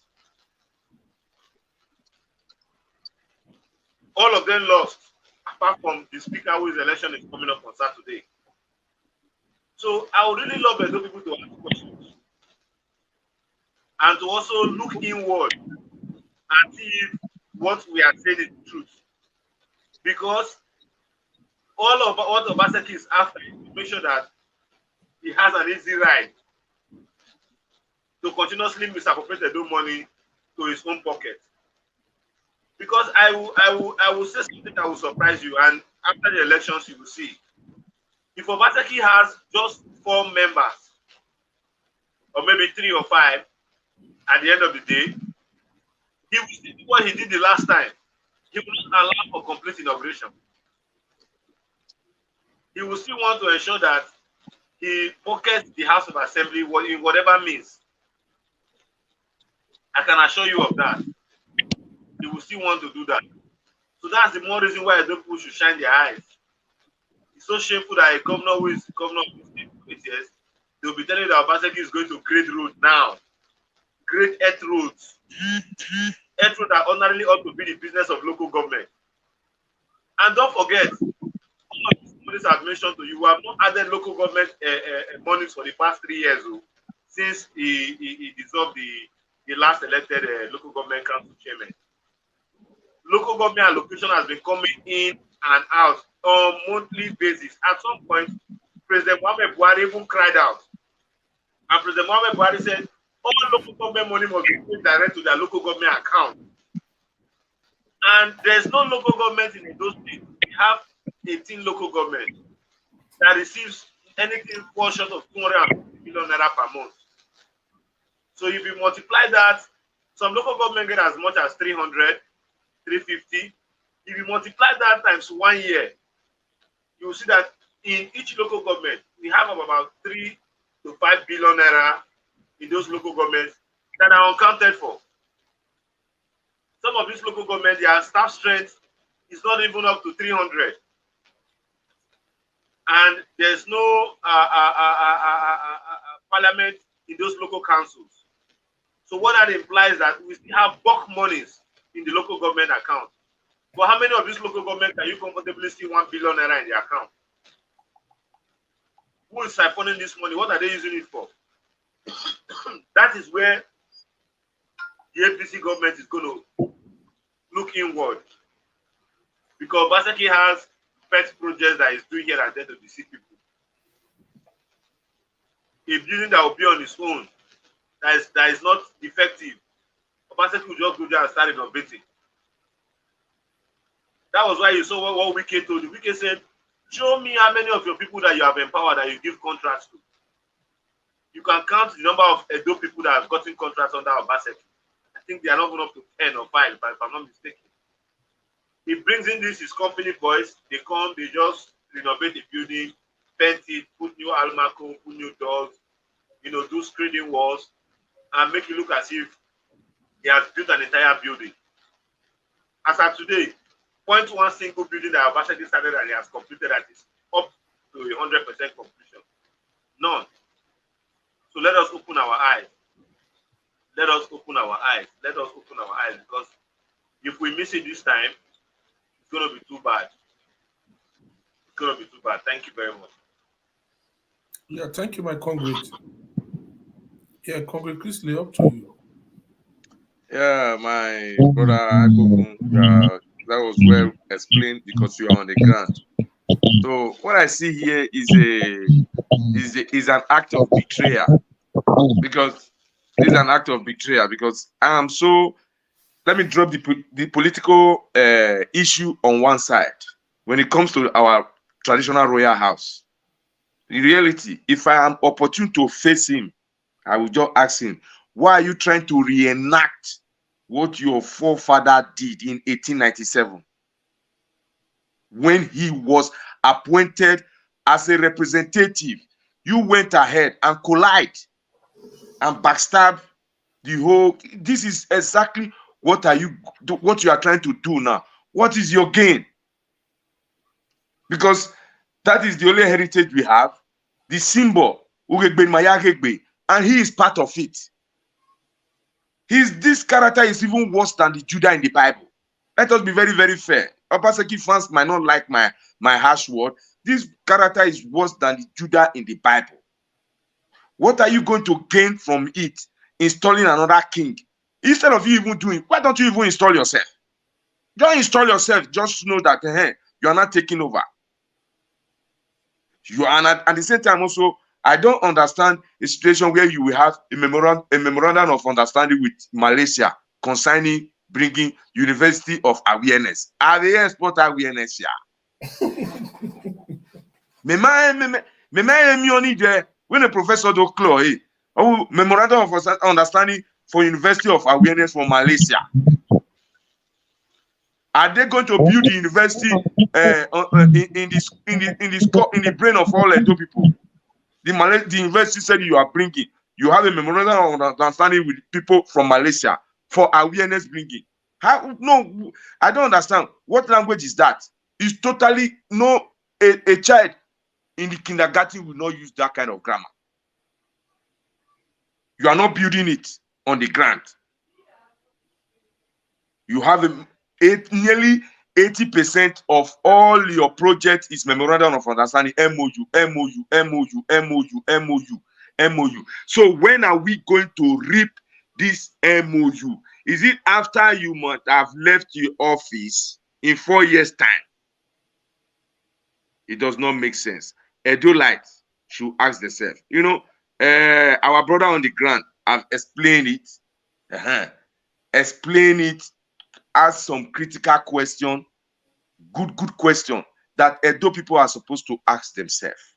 All of them lost, apart from the speaker whose election is coming up on Saturday. So I would really love Edo people to ask questions and to also look inward and see if what we are saying is the truth. Because all of what Obaseki is after is to make sure that he has an easy ride to continuously misappropriate Edo money to his own pocket. Because I will say something that will surprise you, and after the elections you will see. If Obaseki has just 4 members, or maybe 3 or 5, at the end of the day, he will still do what he did the last time. He will not allow for complete inauguration. He will still want to ensure that he pockets the House of Assembly in whatever means. I can assure you of that. He will still want to do that. So that's the more reason why those people should shine their eyes. It's so shameful that a governor who is governor of the state for 8 years, they'll be telling you that Obaseki is going to create roads now. Great earth roads. Earth roads that ordinarily ought to be the business of local government. And don't forget, all of these companies I've mentioned to you, we have not added local government monies for the past 3 years since he dissolved the last elected local government council chairman. Local government allocation has been coming in and out on a monthly basis. At some point, President Mohamed Buhari even cried out. And President Mohamed Buhari said, all local government money must be paid direct to their local government account. And there's no local government in those states. We have 18 local governments that receives anything fall short of 250 million naira per month. So if you multiply that, some local government get as much as 300, 350. If you multiply that times 1 year, you will see that in each local government, we have about 3 to 5 billion naira in those local governments that are uncounted for. Some of these local governments, their staff strength is not even up to 300. And there's no parliament in those local councils. So what that implies that we still have bulk monies in the local government account. But how many of these local governments can you comfortably see 1 billion naira in the account? Who is siphoning this money? What are they using it for? That is where the APC government is going to look inward. Because Obaseki has pet projects that he's doing here and there to deceive people. A building that will be on its own, that is not effective, Obaseki will just go there and start innovating. That was why you saw what Wike told you. Wike said, show me how many of your people that you have empowered that you give contracts to. You can count the number of Edo people that have gotten contracts under Obaseki. I think they are not going up to 10 or 5, but if I'm not mistaken. He brings in his company boys. They come, they just renovate the building, paint it, put new almaco, put new doors, do screening walls, and make it look as if he has built an entire building. As of today, point one single building that Obaseki started and he has completed that is up to 100% completion. None. So let us open our eyes. Let us open our eyes. Let us open our eyes, because if we miss it this time, it's going to be too bad. It's going to be too bad. Thank you very much. Yeah, thank you, my congregate. Yeah, congregate Chrisley, up to you. Yeah, my brother, that was well explained because you are on the ground. So what I see here is an act of betrayal, because this is an act of betrayal because I am so. Let me drop the political issue on one side. When it comes to our traditional royal house, in reality, if I am opportune to face him, I will just ask him, why are you trying to reenact what your forefather did in 1897 when he was appointed as a representative? You went ahead and collide and backstab the whole. This is exactly what you are trying to do now. What is your gain? Because that is the only heritage we have, the symbol, and he is part of it. This character is even worse than the Judah in the Bible. Let us be very, very fair. Obaseki fans might not like my harsh word. This character is worse than the Judah in the Bible. What are you going to gain from it? Installing another king. Instead of you even doing, why don't you even install yourself? Don't install yourself. Just know that you are not taking over. You are not, at the same time also, I don't understand a situation where you will have a memorandum of understanding with Malaysia concerning bringing University of Awareness. Are they export awareness here? When a professor do Chloe, memorandum of understanding for University of Awareness for Malaysia. Are they going to build the university in the brain of all Edo people? the university said you are bringing. You have a memorandum of understanding with people from Malaysia for awareness bringing. How? No, I don't understand. What language is that? It's totally no. A child in the kindergarten will not use that kind of grammar. You are not building it on the ground. You have nearly 80% of all your project is memorandum of understanding, MOU. So when are we going to reap this MOU? Is it after you must have left your office in 4 years' time? It does not make sense. Edolites should ask themselves. Our brother on the ground have explained it. Explain it. Ask some critical question, good question that Edo people are supposed to ask themselves.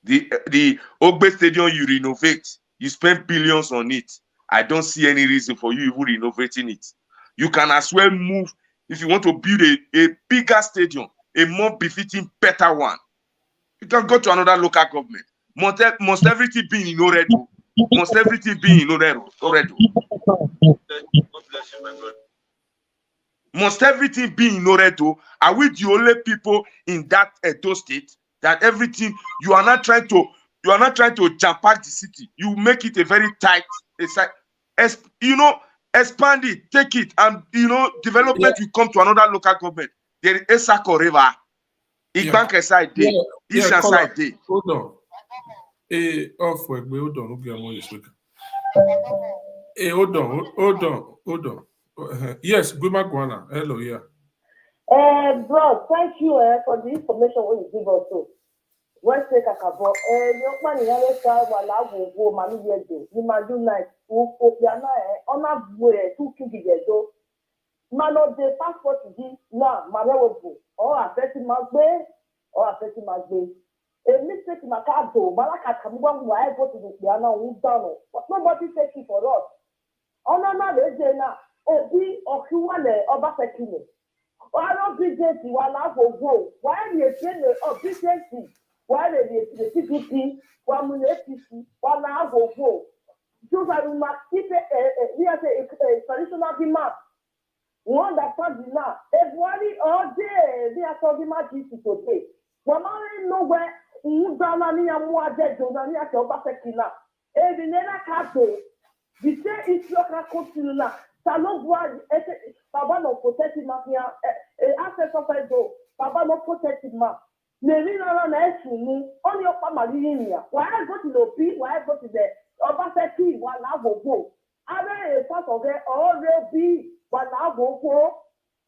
The Ogbe Stadium you renovate, you spend billions on it. I don't see any reason for you even renovating it. You can as well move if you want to build a bigger stadium, a more befitting, better one. You can go to another local government. Must everything be in Oredo? Must everything be in Oredo? God bless you, my brother. Must everything be in Oredo? Are we the only people in that Edo state that everything you are not trying to jump pack the city? You make it a very tight, expand it, take it, and development will come to another local government. There is Esako River, Igbanke side day, Ishan side day. Hold on. Hold on. Okay, I'm on this week. Hold on. Yes, Guma Guana. Hello, yeah. Bro, thank you for the information when you give us. So, what's the kakabo? Your man in Alaska, while I will go, Manu Yedo, you might do night, Opiana, on a way, 2 years old. Mano, the passport is now, Manobu, or affecting my way, or affecting my way. A mistake in my car, Malaka Kamuan, who I go to the piano, who's done it. But nobody takes it for us. On another day now. Obi Okuwane Obaseki. Why not business? Why not go? Why the business? Why the PPP? Why the APC? Why not go? Those are we must keep we have a traditional demand. One that comes now. Everybody all day they are talking about this today. When I know where you down on your more dead, don't know your Obaseki now. Every never can't do. The same is your continue now. Salon voit, Papa non protège ma fille, after son fait d'eau, Papa non protège ma. Mais lui, non, nous, on n'y a pas ma ligne. Why I go to the P, why I go to the Obaseki, voilà, go. Avec ça, on va all be, voilà, go,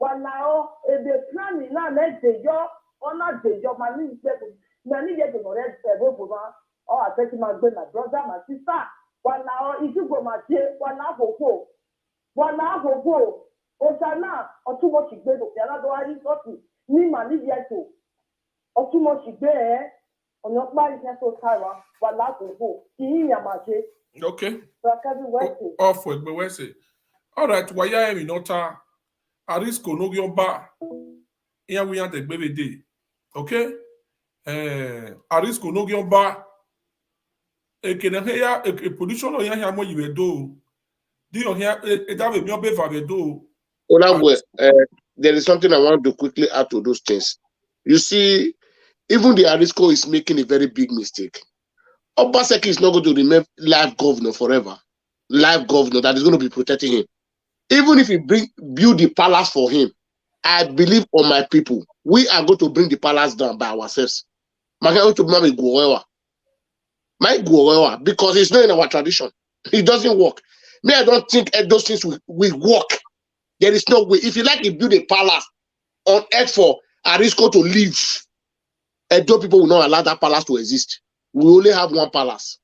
voilà, et des plans, il a l'aide de yo, on a de yo, ma ligne, many years ago, oh, I said to my brother, my sister, voilà, if you go, my dear, voilà, go. Wana gogo osana otumo sigbe do yala do ari soti ni mani yeto otumo sigbe onyo pa ise so tawa wala gogo yi yamaje. Okay. So Off with me Wese. All right, waya mi nota Arisco no gyoba iya we yan te gbebe dey. Okay? Arisco no gyoba ekene heya e production o yan mo yiwe do. There is something I want to quickly add to those things. You see, even the Arisco is making a very big mistake. Obaseki is not going to remain live governor forever. Live governor that is going to be protecting him. Even if we build the palace for him, I believe on my people, we are going to bring the palace down by ourselves. Because it's not in our tradition. It doesn't work. Me, I don't think those things will work. There is no way. If you like to build a palace on earth for Arisco to live, Edo people will not allow that palace to exist. We only have one palace.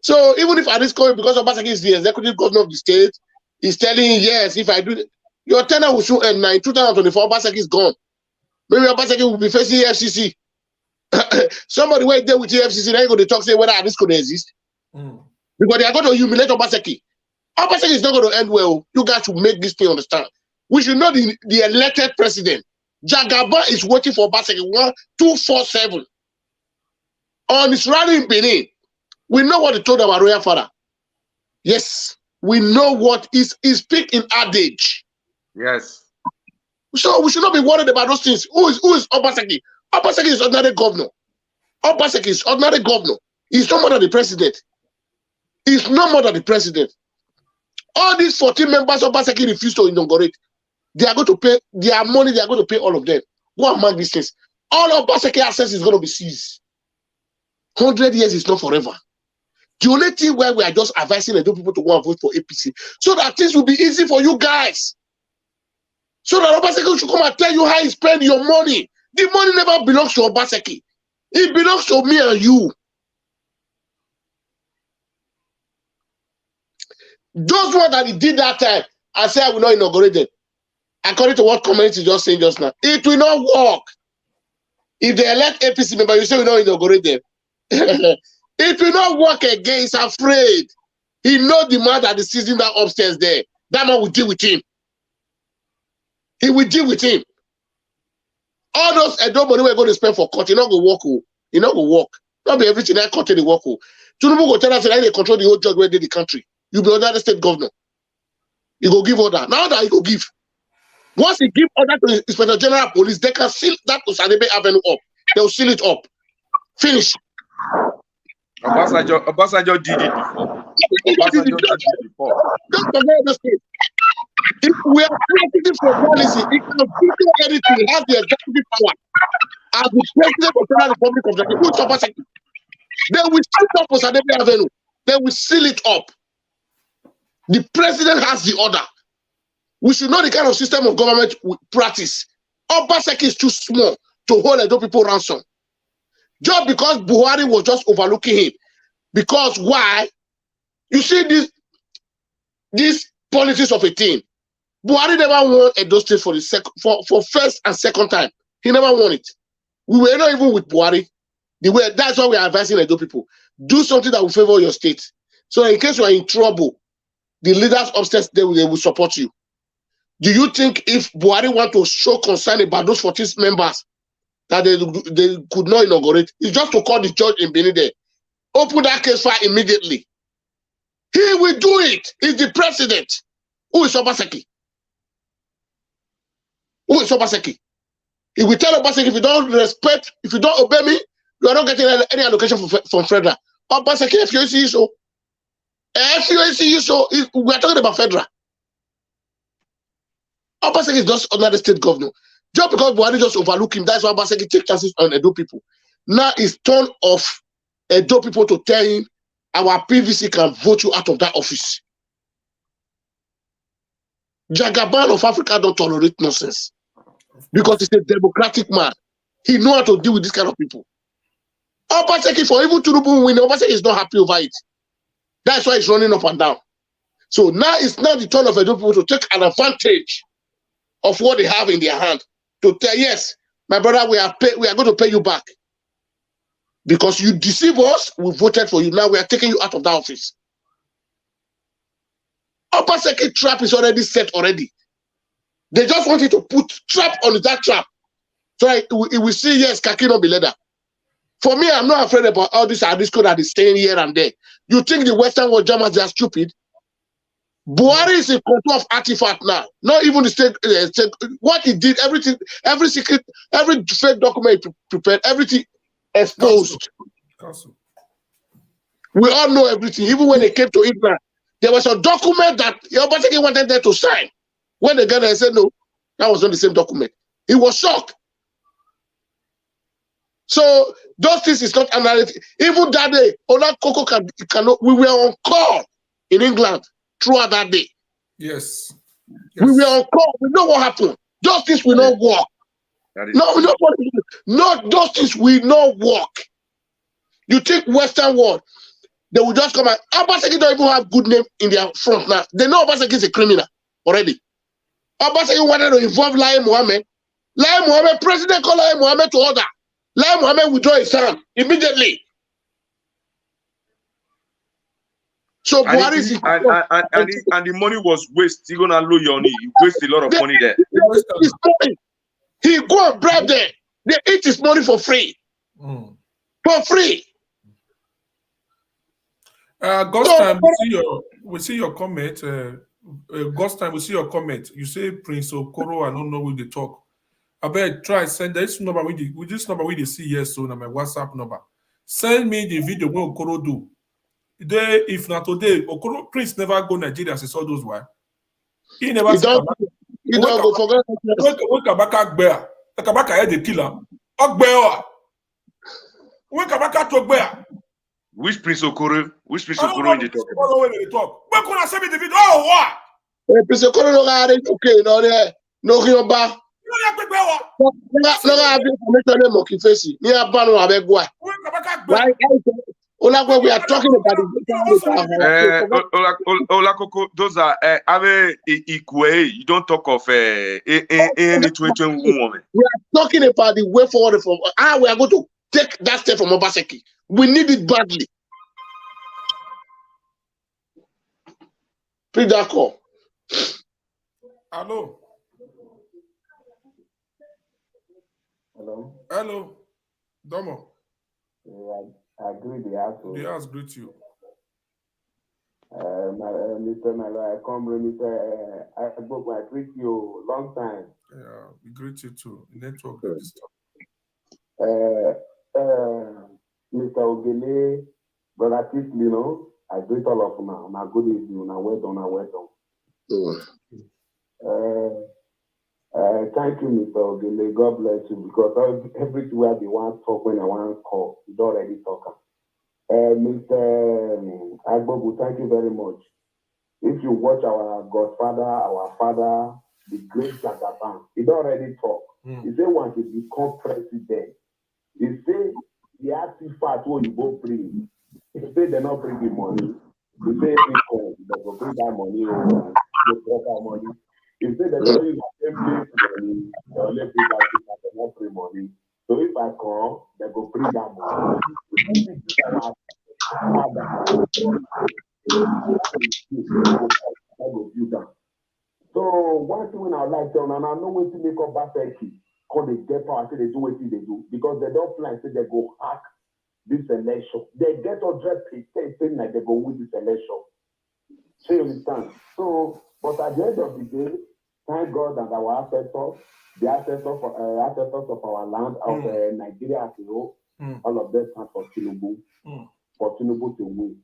So even if Arisco, because Obaseki is the executive governor of the state, is telling yes, if I do it, your tenure will soon end. Now in 2024, Obaseki is gone. Maybe Obaseki will be facing FCC. Somebody went there with the FCC, now you're going to talk, say whether Arisco exists. Because they are going to humiliate Obaseki. Obaseki is not going to end well. You guys should make this thing understand. We should know the elected president. Jagaba is waiting for Obaseki 1247. on his rally in Benin, we know what he told our royal father. Yes, we know what is speak in adage. Yes. So we should not be worried about those things. Who is Obaseki? Obaseki is ordinary governor. Obaseki is ordinary governor. He's no more than the president. He's no more than the president. All these 14 members of Obaseki refuse to inaugurate. They are going to pay their money. They are going to pay all of them. Go among these things. All of Obaseki assets is going to be seized. 100 years is not forever. The only thing where we are just advising the people to go and vote for APC, so that things will be easy for you guys. So that Obaseki should come and tell you how you spend your money. The money never belongs to Obaseki. It belongs to me and you. Those ones that he did that time, I said I will not inaugurate them. According to what community just saying just now, it will not work. If they elect APC member, you say we will not inaugurate them. It will not work again. He's afraid. He knows the man that is sitting down upstairs there. That man will deal with him. He will deal with him. All those money we're going to spend for court, you're not going to work. You're not going to work. Not be everything that court they work. Tinubu go tell us that they control the whole judge where they the country. You be under the state governor. You go give order. Now that he go give. Once he give order to the Inspector General Police, they can seal that Osadebe Avenue up. They will seal it up. Finish. Obasanjo did it before. Don't forget this thing. If we are practicing for policy, it can do anything, have the executive power. As the president of the Federal Republic of Nigeria, they will seal up Osadebe Avenue. They will seal it up. The president has the order. We should know the kind of system of government we practice. Obaseki is too small to hold Edo people ransom. Just because Buhari was just overlooking him. Because why? You see this politics of a team. Buhari never won Edo State for first and second time. He never won it. We were not even with Buhari. That's why we are advising Edo people. Do something that will favor your state. So in case you are in trouble, the leaders upstairs, they will support you. Do you think if Buhari want to show concern about those 14 members that they could not inaugurate, it's just to call the judge in Benin there, open that case file immediately? He will do it. He's the president. Who is Obaseki? Who is Obaseki? He will tell Obaseki, if you don't respect, if you don't obey me, you are not getting any allocation from federal. Obaseki, if you see so, we are talking about federal. Obaseki is just another state governor. Just because Buhari just overlook him, that's why Obaseki take chances on Edo people. Now it's turn of Edo people to tell him, our PVC can vote you out of that office. Jagaban of Africa don't tolerate nonsense. Because he's a democratic man. He knows how to deal with this kind of people. Obaseki, for even Tinubu win, Obaseki is not happy over it. That's why he's running up and down. So now it's not the turn of Edo people to take an advantage of what they have in their hand. To tell, yes, my brother, we are going to pay you back. Because you deceive us, we voted for you. Now we are taking you out of that office. Obaseki trap is already set already. They just wanted to put trap on that trap. So we will see, yes, Kaki not be leader. For me, I'm not afraid about all this Adisco that is staying here and there. You think the Western world Germans, they are stupid? Buhari is in control of artifact now. Not even the state. What he did, everything, every secret, every fake document he prepared, everything exposed. We all know everything. Even when they came to England, there was a document that Obaseki wanted them to sign. When they got there, they said, no, that was not the same document. He was shocked. So those things is not analytic. Even that day, Ola Koko cannot. We were on call in England throughout that day. Yes. We were on call. We know what happened. Those things will not work. No, those things will not work. You think Western world, they will just come out. Obaseki don't even have good name in their front now. They know Obaseki is a criminal already. Obaseki wanted to involve Lai Mohammed. Lai Mohammed, President called Lai Mohammed to order. Lai Mohammed withdraw his hand immediately. So Buhari is and the money was waste. He gonna lose your money. He waste a lot of money there. He go and bribe them. They eat his money for free. For free. Ghost time, we see your comment. Ghost time, we see your comment. You say Prince Okoro, I don't know who they talk. I bet try send this number with this number we see here so na my WhatsApp number. Send me the video when Okoro do. Today, if not today, Okoro Prince never go Nigeria since all those why. He never He see don't Kabaka. he don't go forget. When Kabaka bear, the Kabaka had the killer. Ogbewa. When Kabaka to bear. Which Prince Okoro? Which Prince I don't Okoro know in the the talk about? when they talk. When can I send me the video? Oh, what? Prince Okoro no got it. Okay, no there. No Rioba. You know that Ogbewa. No got information them monkey face. Ni abanu abegwa. When Kabaka Why? bear. When we are talking about Olakoko, those are Ave Ikwe. You don't talk of any 2021 woman. we are talking about the way forward from how we are going to take that step from Obaseki. We need it badly. Please that call. Hello. Hello. Domo. I agree the answer. The house greet you. Mr. Melo, I come, Mr. I spoke, I greet you long time. Yeah, we greet you too. Network Good. stuff. Mr. Ogele, Brother Chris, you know, I greet all of you now. Good evening, now well done. Thank you, Mr. Ogele. God bless you, because everywhere they want to talk when I want to call, you don't already talk. Mr. Agbogu, thank you very much. If you watch our Godfather, our father, the great Jagaban, he don't already talk. He said once he become president, he said the artifact will you go bring. He said they're not bringing money. He said Bitcoin, they will bring that money over. Money. He said they don't use the same place money, they only bring that artifact, they not bring money. So if I come, they go bring that money. So one thing when I like to, and I know what to make up Obaseki, call the get power, say they do what they do, because they don't plan, say they go hack this election. They get or dress saying like they go win this election. So you understand? So, but at the end of the day, thank God that our ancestors, the ancestors of our land, of Nigeria as a whole, all of them stand for Tinubu to win.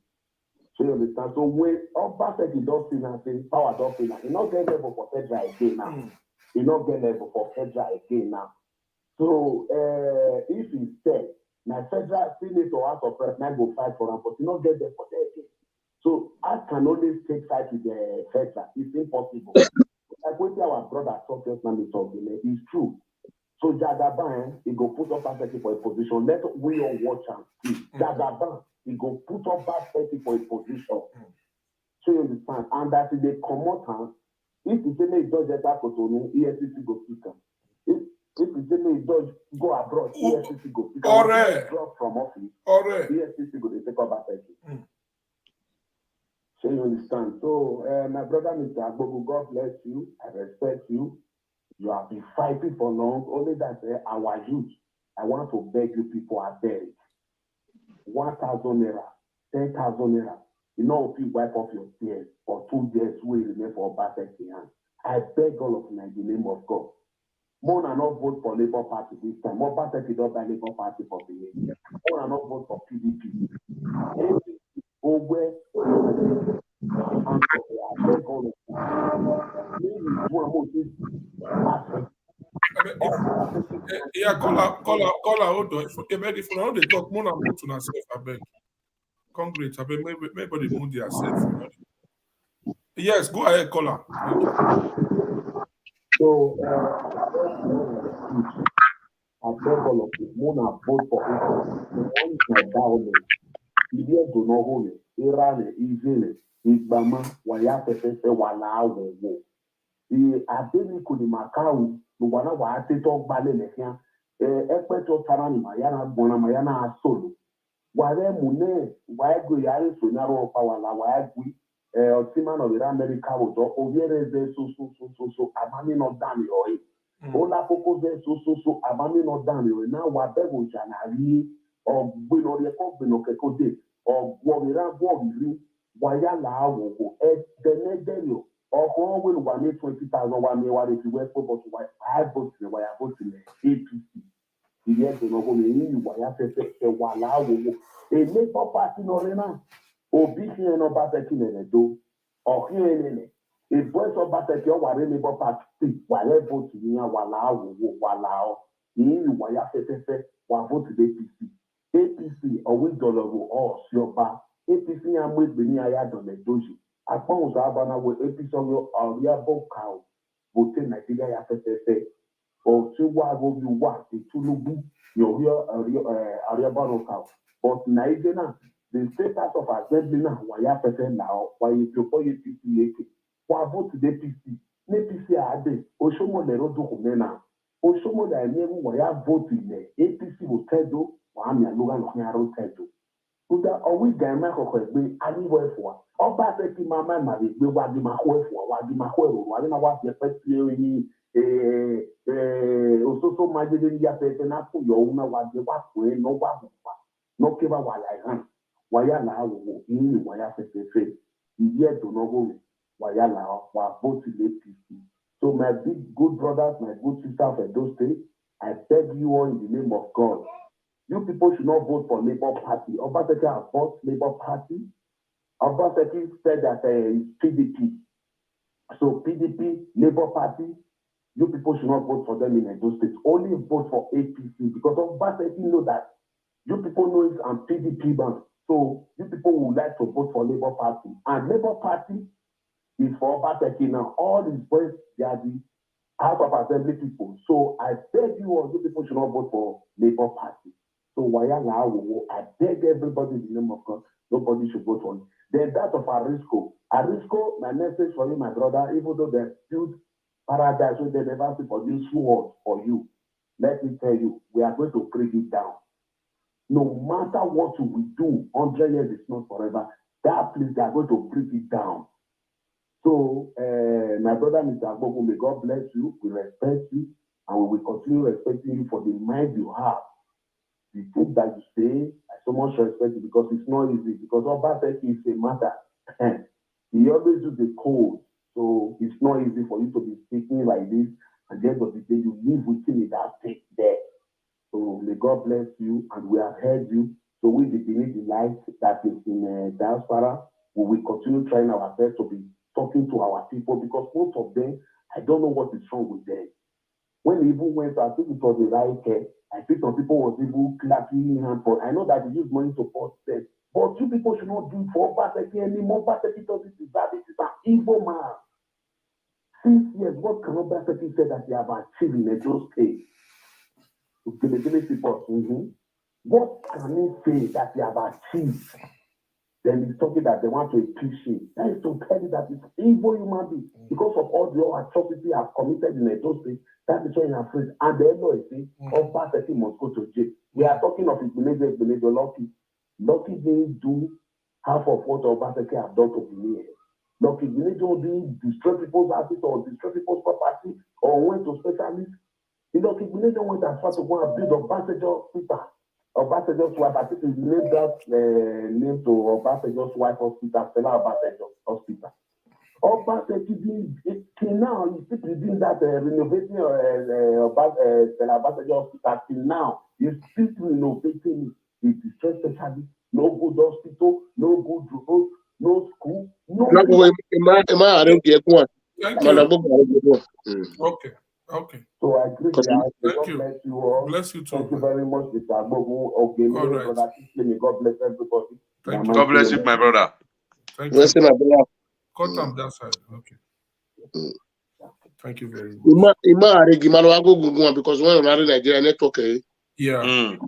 So you understand? So when Obaseki does financing, power does financing, he not get level for federal again now. He not get level for federal again now. So if he said, now federal Senate or House of Reps now go fight for him, but he not get there for that again. So I can only take fight with the federal. It's impossible. Like what our brother talked just now, it's true. So Jagaban, he go put up Obaseki for a position. Let we all watch and see. Jagaban, he go put up Obaseki for a position. So you understand? And that if they come out, if the Senate does get that Cotonou, EFCC go pick him. If the Senate does go abroad, EFCC go pick him. Drop from office, EFCC go they take up Obaseki. So you understand? So my brother Mr. Agbogu, God bless you. I respect you. You have been fighting for long. Only that our youth. I want to beg you people are beg. 1,000 naira, 10,000 naira. You know if you wipe off your tears for 2 years, we remain for Obaseki. I beg all of you in the name of God. More than not vote for Labour Party this time. Obaseki don't buy Labour Party for the year. More than not vote for PDP. Yeah, call her, hold on. If you know they talk, more than move to yourself, I beg. Congrats, I beg, everybody move themselves. Yes, go ahead, call her. So, I beg all of you, more than vote for it. The one is not down there. Ilé ẹ̀dùn náà hó lè, ìrànlẹ̀, ìzílẹ̀, ìgbàmọ́, wàyà fẹ́fẹ́fẹ́ wà láàwọ̀wọ̀. Àdéhùn kò ní máa káwù, lùwà náà wà á tètò gbalẹ̀ lẹ́fíà. Ẹ̀pẹ́ tó tara ni màá yára gbọ́nà, màá yára sọ̀rọ̀. Wà á rẹ̀ mú náà, wà á gbé yàrá ìsònyàrá ọ̀pá wà là, wà á gbé. Ọtí máa nà lè Amẹ́ríkà wòjọ́, òbí ẹ̀rẹ́ zẹ́ so, àbámi náà dàmì ọ̀rẹ́. Ó lákòókò zẹ́ so, àbámi náà dàmì ọ̀rẹ́. Náà wà bẹ́ẹ̀ wò jà náà rí ọ̀gbìn ọ̀rẹ́ ẹ̀kọ́ gbìn ọ̀kẹ́kọ̀ọ́ dé. or Wamira, Wayala, Wogo, Edenedelio, or Home will 120,000 1 year if you were for I vote in the vote in the APC. Yes, you know, why a Wala, a Labour Party, no, Obidents no Obaseki ne do ohene e voice of Obaseki o ware Labour Party wale vote ni wala wo wala o ni wa ya fefe wa vote the APC o we dollar o sioba APC ya mo egbe ni aya don le doji apon uzo abana wo APC o ya boka o vote Nigeria ya fefe o ti wa go bi wa ti Tinubu yo area baroka but Nigeria the status of assembly now waya person now why you before you PCA wa vote the PC ne PC ade oshomo le rodo kumena oshomo la enyewu waya vote ile APC will tedo wa ami aluga no nyaro tedo uda owi gama ko egbe ani wo efo Obaseki mama ma be gbe wa di ma ko efo wa di ma ko ero wa na wa be pe ti ni ososo majede ni ya pe na ku yo una wa de wa ko e no wa no ke ba wa la waya na awo ini waya fefe iye do no go waya na wa vote the APC. So my big good brothers, my good sisters of those states, I beg you all in the name of God, you people should not vote for Labour Party. Obaseki has fought Labour Party. Obaseki said that it's PDP. So PDP, Labour Party, you people should not vote for them in those states. Only vote for APC because Obaseki know that you people know it's an PDP man. So you people would like to vote for Labour Party. And Labour Party is for Obaseki now. All these boys, they are the House of Assembly people. So I beg you all, you people should not vote for Labour Party. So I beg everybody in the name of God, nobody should vote for it. Then that of Arisco. Arisco, my message for you, my brother, even though they built paradise, so they never see for this world for you. Let me tell you, we are going to break it down. No matter what you will do, 100 years is not forever. That place, they are going to break it down. So, my brother, Mr. Agbogo, may God bless you. We respect you, and we will continue respecting you for the mind you have. The things that you say, I so much respect you because it's not easy. Because Obaseki is a matter. He always do the code. So, it's not easy for you to be speaking like this. And at the end of the day, you live within that thing there. So may God bless you, and we have heard you. So we believe the light that is in diaspora. We will continue trying our best to be talking to our people because most of them, I don't know what is wrong with them. When they even went, I think it was the right care. I think some people was even clapping hands for. I know that they use money to support them, but you people should not do it for Obaseki anymore. Obaseki doesn't deserve it. It's an evil man. 6 years, what can Obaseki say that they have achieved in a those states? What can he say that they have achieved? Then he's talking that they want to appreciate. That is to tell you that it's evil human being because of all the atrocity I've committed in those states. That is why I'm afraid. And the law is saying, Obaseki must go to jail. We are talking of Igbenegbu Lucky. Lucky didn't do half of what Obaseki have done to Benin. Lucky didn't destroy people's assets or destroy people's property or went to specialists. The Igbenegbu went as far to go and build Obasanjo hospital. Obasanjo's wife, I think he named that name to Obasanjo's wife hospital, Stella Obasanjo hospital. Obaseki till now, he's still doing that renovating Stella Obasanjo hospital till now. He's still renovating it. He destroyed specialists, no good hospital, no good roads, no school, no. Thank you. Okay. So I agree with you. Thank you. Bless you all. Bless you too. Thank you very much, Mr. Agbogu. Okay, all right. brother, may God bless everybody. Thank you. God bless you, my brother. Thank Bless you. you, my brother. Cut on that side. Okay. Thank you very much. Because when you're in Nigeria network, Yeah. Mm.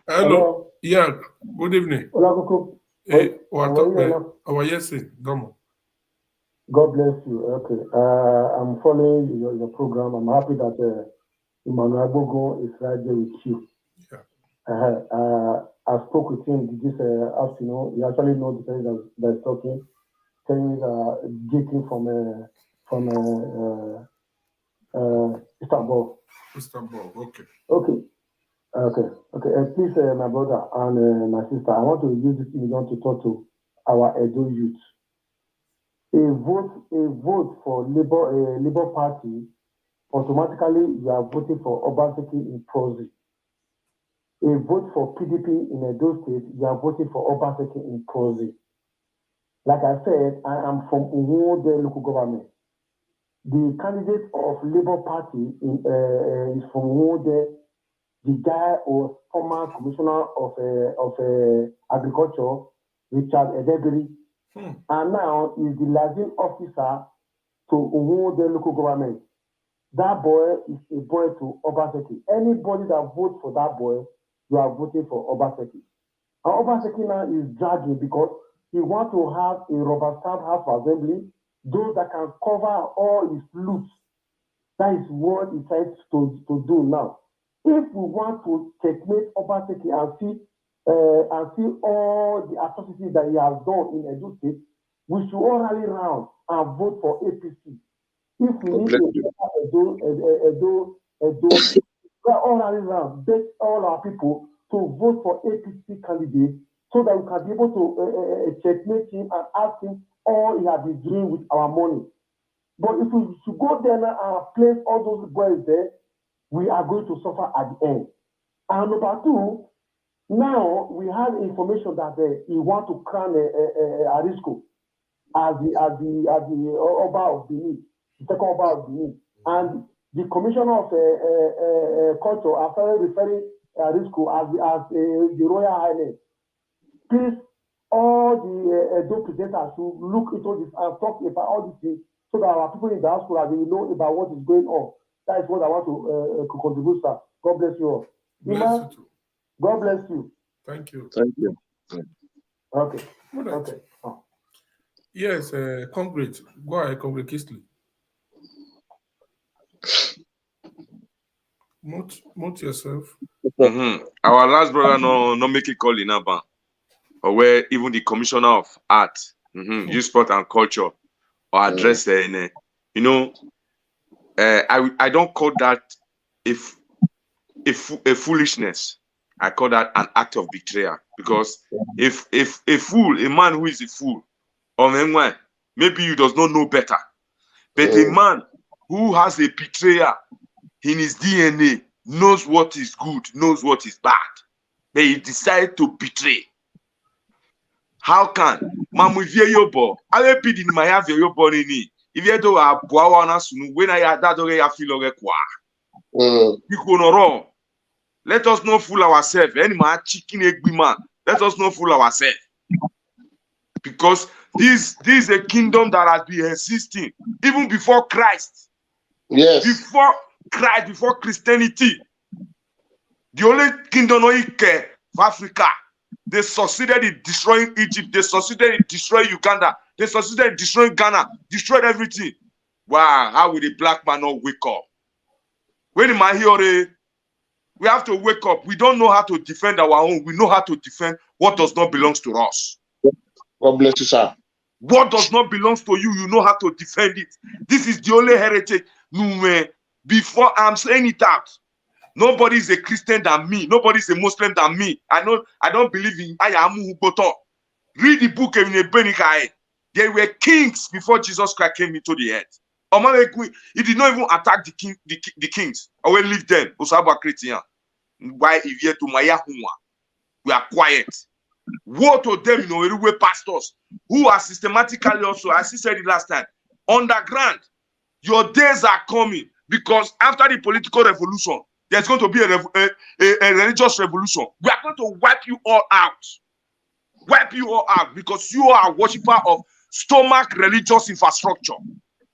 Hello. Yeah. Good evening. Yes, Domo. God bless you. Okay. I'm following your program. I'm happy that Emmanuel Agbogo is right there with you. Yeah. I spoke with him this afternoon. You actually know the person that's talking. Saying getting from Istanbul. Istanbul. Okay. Okay. Okay. Please, my brother and my sister, I want to use this medium to talk to our Edo youth. A vote for Labour Party, automatically you are voting for Obaseki in Prozi. A vote for PDP in Edo State, you are voting for Obaseki in Prozi. Like I said, I am from Uwode local government. The candidate of Labour Party is from Uwode. The guy was former commissioner of agriculture, Richard Edebiri, and now is the liaison officer to Uwode local government. That boy is a boy to Obaseki. Anybody that votes for that boy, you are voting for Obaseki. And Obaseki now is dragging because he wants to have a rubber stamp house of assembly, those that can cover all his loot. That is what he tries to do now. If we want to checkmate Obaseki and see all the atrocities that he has done in Edo State, we should all rally round and vote for APC. If we need Edo, we are all rally round, beg all our people to vote for APC candidate so that we can be able to checkmate him and ask him all he has been doing with our money. But if we should go there now and place all those boys there, we are going to suffer at the end. And number two, now we have information that he wants to crown Arisco as the Oba of Benin, the second Oba of Benin. And the commissioner of culture are referring Arisco as the Royal Highness. Please, all the Edo presenters should look into this and talk about all these things so that our people in the diaspora will know about what is going on. That is what I want to contribute, sir. God bless you all. Bless you too. God bless you. Thank you. Thank you. Okay. Right. Okay. Oh. Yes, Concrete. Go ahead, Concrete Kistley. Mute yourself. Our last brother no make a call in Aban, or where even the commissioner of art, youth, sport and culture, or address I don't call that a foolishness. I call that an act of betrayal, because if a fool, a man who is a fool, or maybe he does not know better, but a man who has a betrayer in his DNA, knows what is good, knows what is bad, but he decided to betray. How can mamu vieyobo? Ale bid in my vieyobo ni. If you do a boawana sunu, when I had that ya feel kwa. Let us not fool ourselves. Any man chicken egg man. Let us not fool ourselves. Because this is a kingdom that has been existing even before Christ. Yes. Before Christ, before Christianity. The only kingdom of Africa. They succeeded in destroying Egypt. They succeeded in destroying Uganda. They succeeded in destroying Ghana. Destroyed everything. Wow, how will the black man not wake up? When in my hearing, we have to wake up. We don't know how to defend our own. We know how to defend what does not belong to us. God bless you, sir. What does not belong to you, you know how to defend it. This is the only heritage. Before I'm saying it out, nobody is a Christian than me. Nobody is a Muslim than me. I don't believe in Ayamu Huboto. Read the book in Benikai. They were kings before Jesus Christ came into the earth. He did not even attack the kings. I will leave them. Why if you to Maya Huma? We are quiet. Woe to them, pastors who are systematically also, as he said it last time, underground. Your days are coming, because after the political revolution, there's going to be a religious revolution. We are going to wipe you all out. Wipe you all out, because you are a worshiper of stomach religious infrastructure.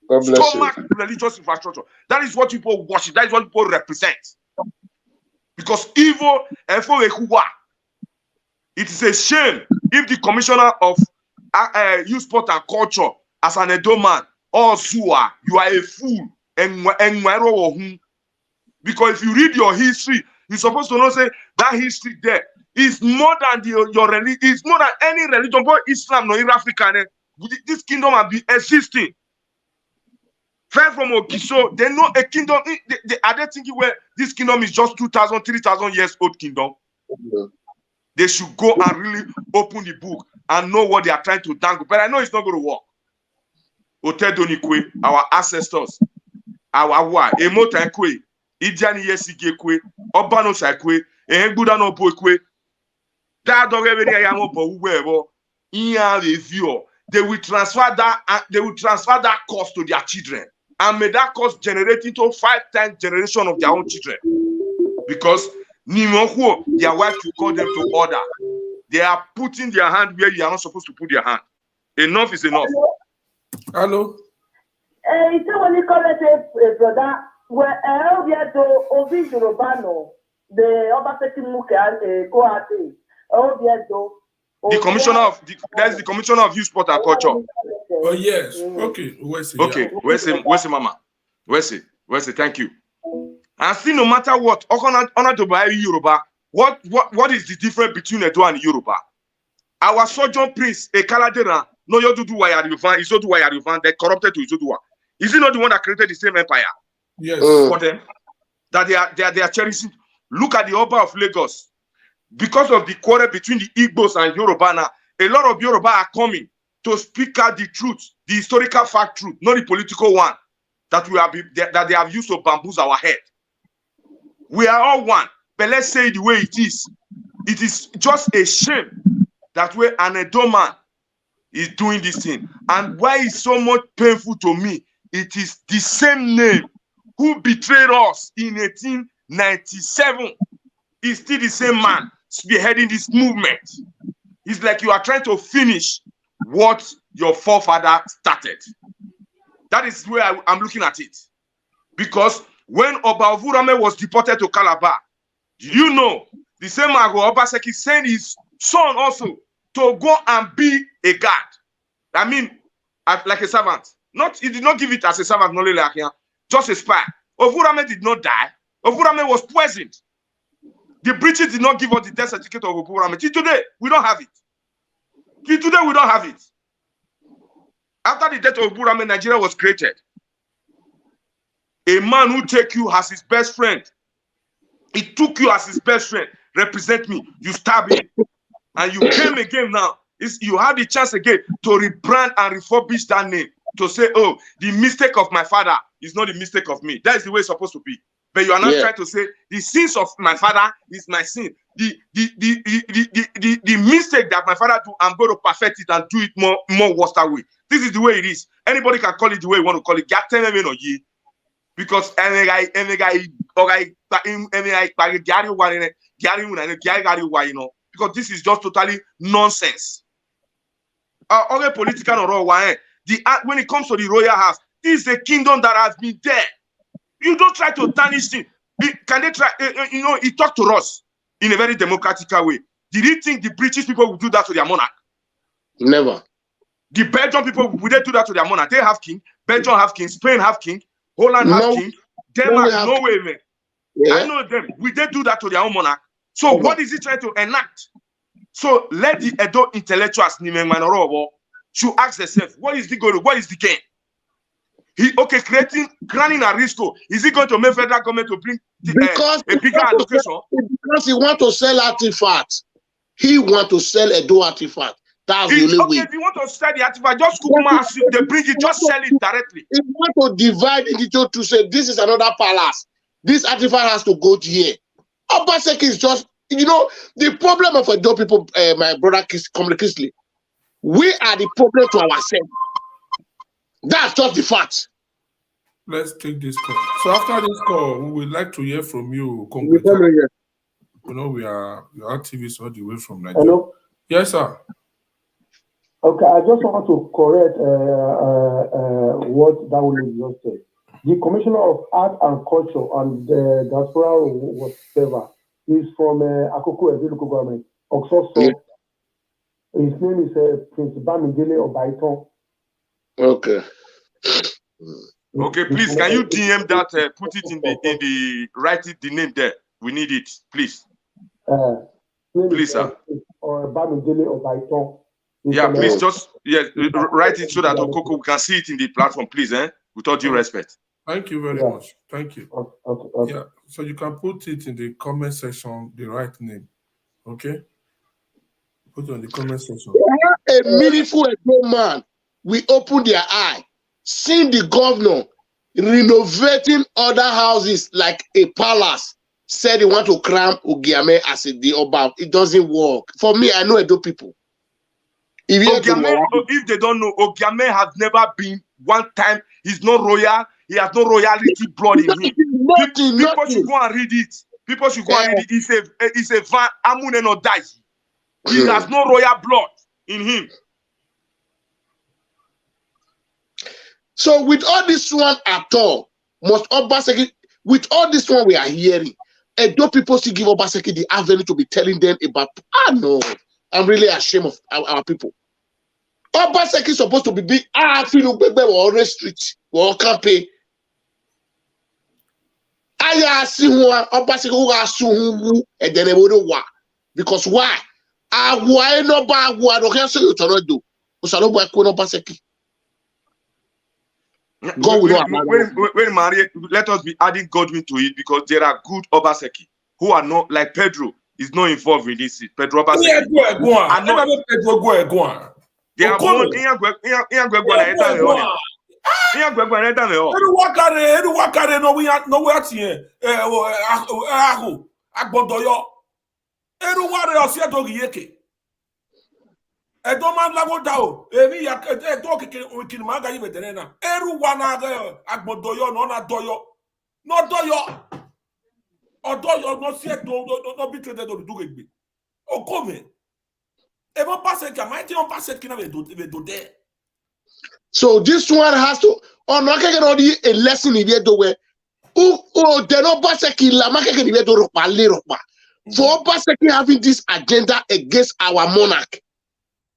God bless Stomach religious infrastructure. That is what people worship. That is what people represent. Because evil, it is a shame if the commissioner of youth, sport and culture, as an Edo man, or Zua, you are a fool. Because if you read your history, you're supposed to know say that history there is more than your religion, it's more than any religion, both Islam nor African. This kingdom has been existing Friend from Okiso, they know a kingdom. Are they thinking where this kingdom is just 2,000, 3,000 years old kingdom? They should go and really open the book and know what they are trying to dangle. But I know it's not going to work. Otedonikwe, our ancestors, our wa, Emotankwe, Idiani Yesigekwe, Obano Sakwe, Ehengudano Bokwe, that they will transfer that cost to their children. And may that cost generate into 5 times generation of their own children. Because Nimohu, their wife will call them to order. They are putting their hand where you are not supposed to put their hand. Enough is enough. Hello? It's when you call it brother, where we are to Obi Yorubano, the Obaseki Muke, Koate, the commissioner of that's the commissioner of youth, sport and culture. Oh yes. Okay. Where's it? Okay. Where's it, Mama? Where's it? Thank you. And still, no matter what, honor to buy Yoruba. What is the difference between Edo and Yoruba? Our sojourn prince, a Kaladera, no Yodudu Wayarivan, Isodu Wayarivan, they corrupted to Isodua. Is he not the one that created the same empire? Yes. For them, that they are cherishing. Look at the Oba of Lagos. Because of the quarrel between the Igbos and Yoruba now, a lot of Yoruba are coming to speak out the truth, the historical fact truth, not the political one that they have used to bamboozle our head. We are all one, but let's say the way it is. It is just a shame that way an Edo man is doing this thing. And why it's so much painful to me, it is the same name who betrayed us in 1897. Is still the same man spearheading this movement. It's like you are trying to finish what your forefather started. That is where I'm looking at it. Because when Oba Ovurame was deported to Calabar, you know, the same Ago Obaseki sent his son also to go and be a guard. I mean, like a servant. He did not give it as a servant, not like here, just a spy. Ovurame did not die. Ovurame was poisoned. The British did not give us the death certificate of Ovurame. Till today, we don't have it. After the death of Ovurame, Nigeria was created. A man who take you as his best friend. He took you as his best friend. Represent me. You stab him. And you came again now. You have the chance again to rebrand and refurbish that name. To say, oh, the mistake of my father is not the mistake of me. That is the way it's supposed to be. But you are not trying to say the sins of my father is my sin. The mistake that my father do, I'm going to perfect it and do it more worse that way. This is the way it is. Anybody can call it the way you want to call it. Because because this is just totally nonsense. Political when it comes to the royal house, this is a kingdom that has been there. You don't try to tarnish him. Can they try? He talked to us in a very democratic way. Did he think the British people would do that to their monarch? Never. The Belgian people, would they do that to their monarch? They have king. Belgium have king. Spain have king. Holland have king. Denmark, no way, man. Yeah. I know them. Would they do that to their own monarch? So what is he trying to enact? So let the Edo intellectuals should ask themselves, what is the goal? What is the gain? Granting Aristo, is he going to make federal government to bring a bigger allocation? Because he want to sell artifacts. He want to sell Edo artifact. That's the only way. If you want to sell the artifact, just they bring it, just sell it directly. If you want to divide it into to say this is another palace, this artifact has to go to here. Obaseki is just, the problem of Edo people, my brother Kisley, we are the problem to ourselves. That's just the fact. Let's take this call. So after this call, we would like to hear from you. We are activists all the way from Nigeria. Hello? Yes, sir. Okay, I just want to correct what Dawuli just said. The Commissioner of Art and Culture and the Diaspora whatever is from Akoko Edo local government. Oxoso. His name is Prince Bamidele Obaiton. Okay. Okay, please, can you DM that? Put it in the write it the name there. We need it, please. Please, sir. Bamidele Obaiton. Yeah, please just write it so that Okoko we can see it in the platform, please. with all due respect. Thank you very much. Thank you. Okay. Yeah, so you can put it in the comment section, the right name. Okay? Put it in the comment section. A meaningful man, we open their eye, seeing the governor renovating other houses like a palace, said he want to cram Ogiame as a the Oba. It doesn't work. For me, I know Edo people. If they don't know, Ogiame has never been one time. He's not royal. He has no royalty blood in him. People should go and read it. People should go and read it. It's a van. Amune no die. He has no royal blood in him. So with all this one at all, must Obaseki, with all this one we are hearing, Edo people still give Obaseki the avenue to be telling them about, no, I'm really ashamed of our people. Obaseki is supposed to be big, feel we on the street, we can't pay. I see one Obaseki who are so and then they wouldn't work. Because why? Why no bad word or can say you to do? Usalo boy ko Obaseki. God will not when Maria, let us be adding Godwin to it, because there are good Obaseki who are not like Pedro is not involved in this. Pedro Obaseki. They are born Edoman lago dao, emi ya edo kikiri maga yi veterana. Eru wana agbodoyo no na doyo, no doyo, odoyo no si no bitre de do gbe. O come, e mo passe ka mai ti on passe kina ve do de. So this one has to on no keke no di a lesson in do we. De no Obaseki la ma keke ni do ropa le ropa. For Obaseki having this agenda against our monarch.